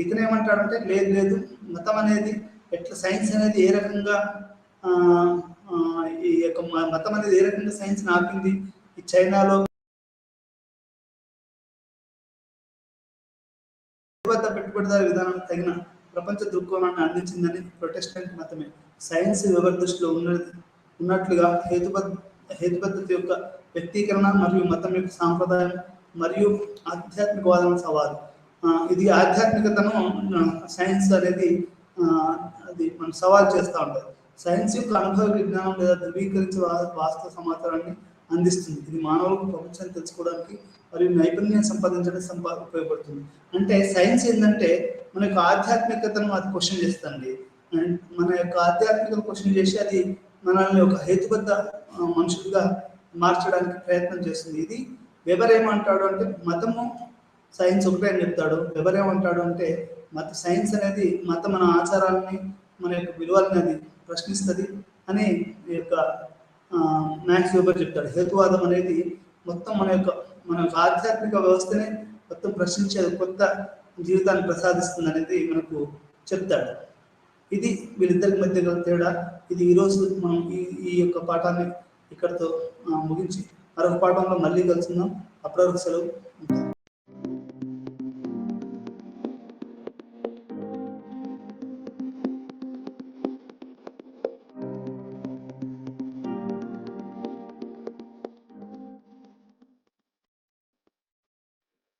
ఇతను ఏమంటాడంటే లేదు, మతం అనేది ఎట్లా సైన్స్ అనేది ఏ రకంగా ఈ యొక్క మతం అనేది ఏ రకంగా సైన్స్ ఆపింది, ఈ చైనాలో పెట్టుబడిదారు విధానానికి తగిన ప్రపంచ దృక్కోణాన్ని అందించిందని ప్రొటెస్టెంట్ మతమే. సైన్స్ వెబర్ దృష్టిలో ఉన్నట్లుగా హేతుబద్ధత యొక్క వ్యక్తీకరణ మరియు మతం యొక్క సాంప్రదాయం మరియు ఆధ్యాత్మికవాదం సవాలు. ఇది ఆధ్యాత్మికతను సైన్స్ అనేది అది మనం సవాల్ చేస్తూ ఉంటుంది. సైన్స్ యొక్క అనుభవ విజ్ఞానం లేదా ధృవీకరించే వాస్తవ సమాచారాన్ని అందిస్తుంది. ఇది మానవులకు ప్రపంచాన్ని తెలుసుకోవడానికి మరియు నైపుణ్యం సంపాదించడానికి ఉపయోగపడుతుంది. అంటే సైన్స్ ఏంటంటే మన యొక్క ఆధ్యాత్మికతను అది క్వశ్చన్ చేస్తుంది. మన యొక్క ఆధ్యాత్మికతను క్వశ్చన్ చేసి అది మనల్ని ఒక హేతుబద్ధ మనుషులుగా మార్చడానికి ప్రయత్నం చేస్తుంది. ఇది వెబర్ ఏమంటాడు అంటే మతము సైన్స్ ఒకటే అని చెప్తాడు. వెబర్ ఏమంటాడు అంటే సైన్స్ అనేది మన ఆచారాలని, మన యొక్క విలువలని అది ప్రశ్నిస్తుంది అని ఈ యొక్క మ్యాక్స్ వెబర్ చెప్తాడు. హేతువాదం అనేది మొత్తం మన యొక్క ఆధ్యాత్మిక వ్యవస్థనే మొత్తం ప్రశ్నించే కొత్త జీవితాన్ని ప్రసాదిస్తుంది అనేది మనకు చెప్తాడు. ఇది వీళ్ళిద్దరికి మధ్య గల తేడా. ఇది ఈరోజు మనం ఈ యొక్క పాఠాన్ని ఇక్కడితో ముగించి మరొక పాఠంలో మళ్ళీ కలుసుకుందాం. అప్పటి వరకు సెలవు.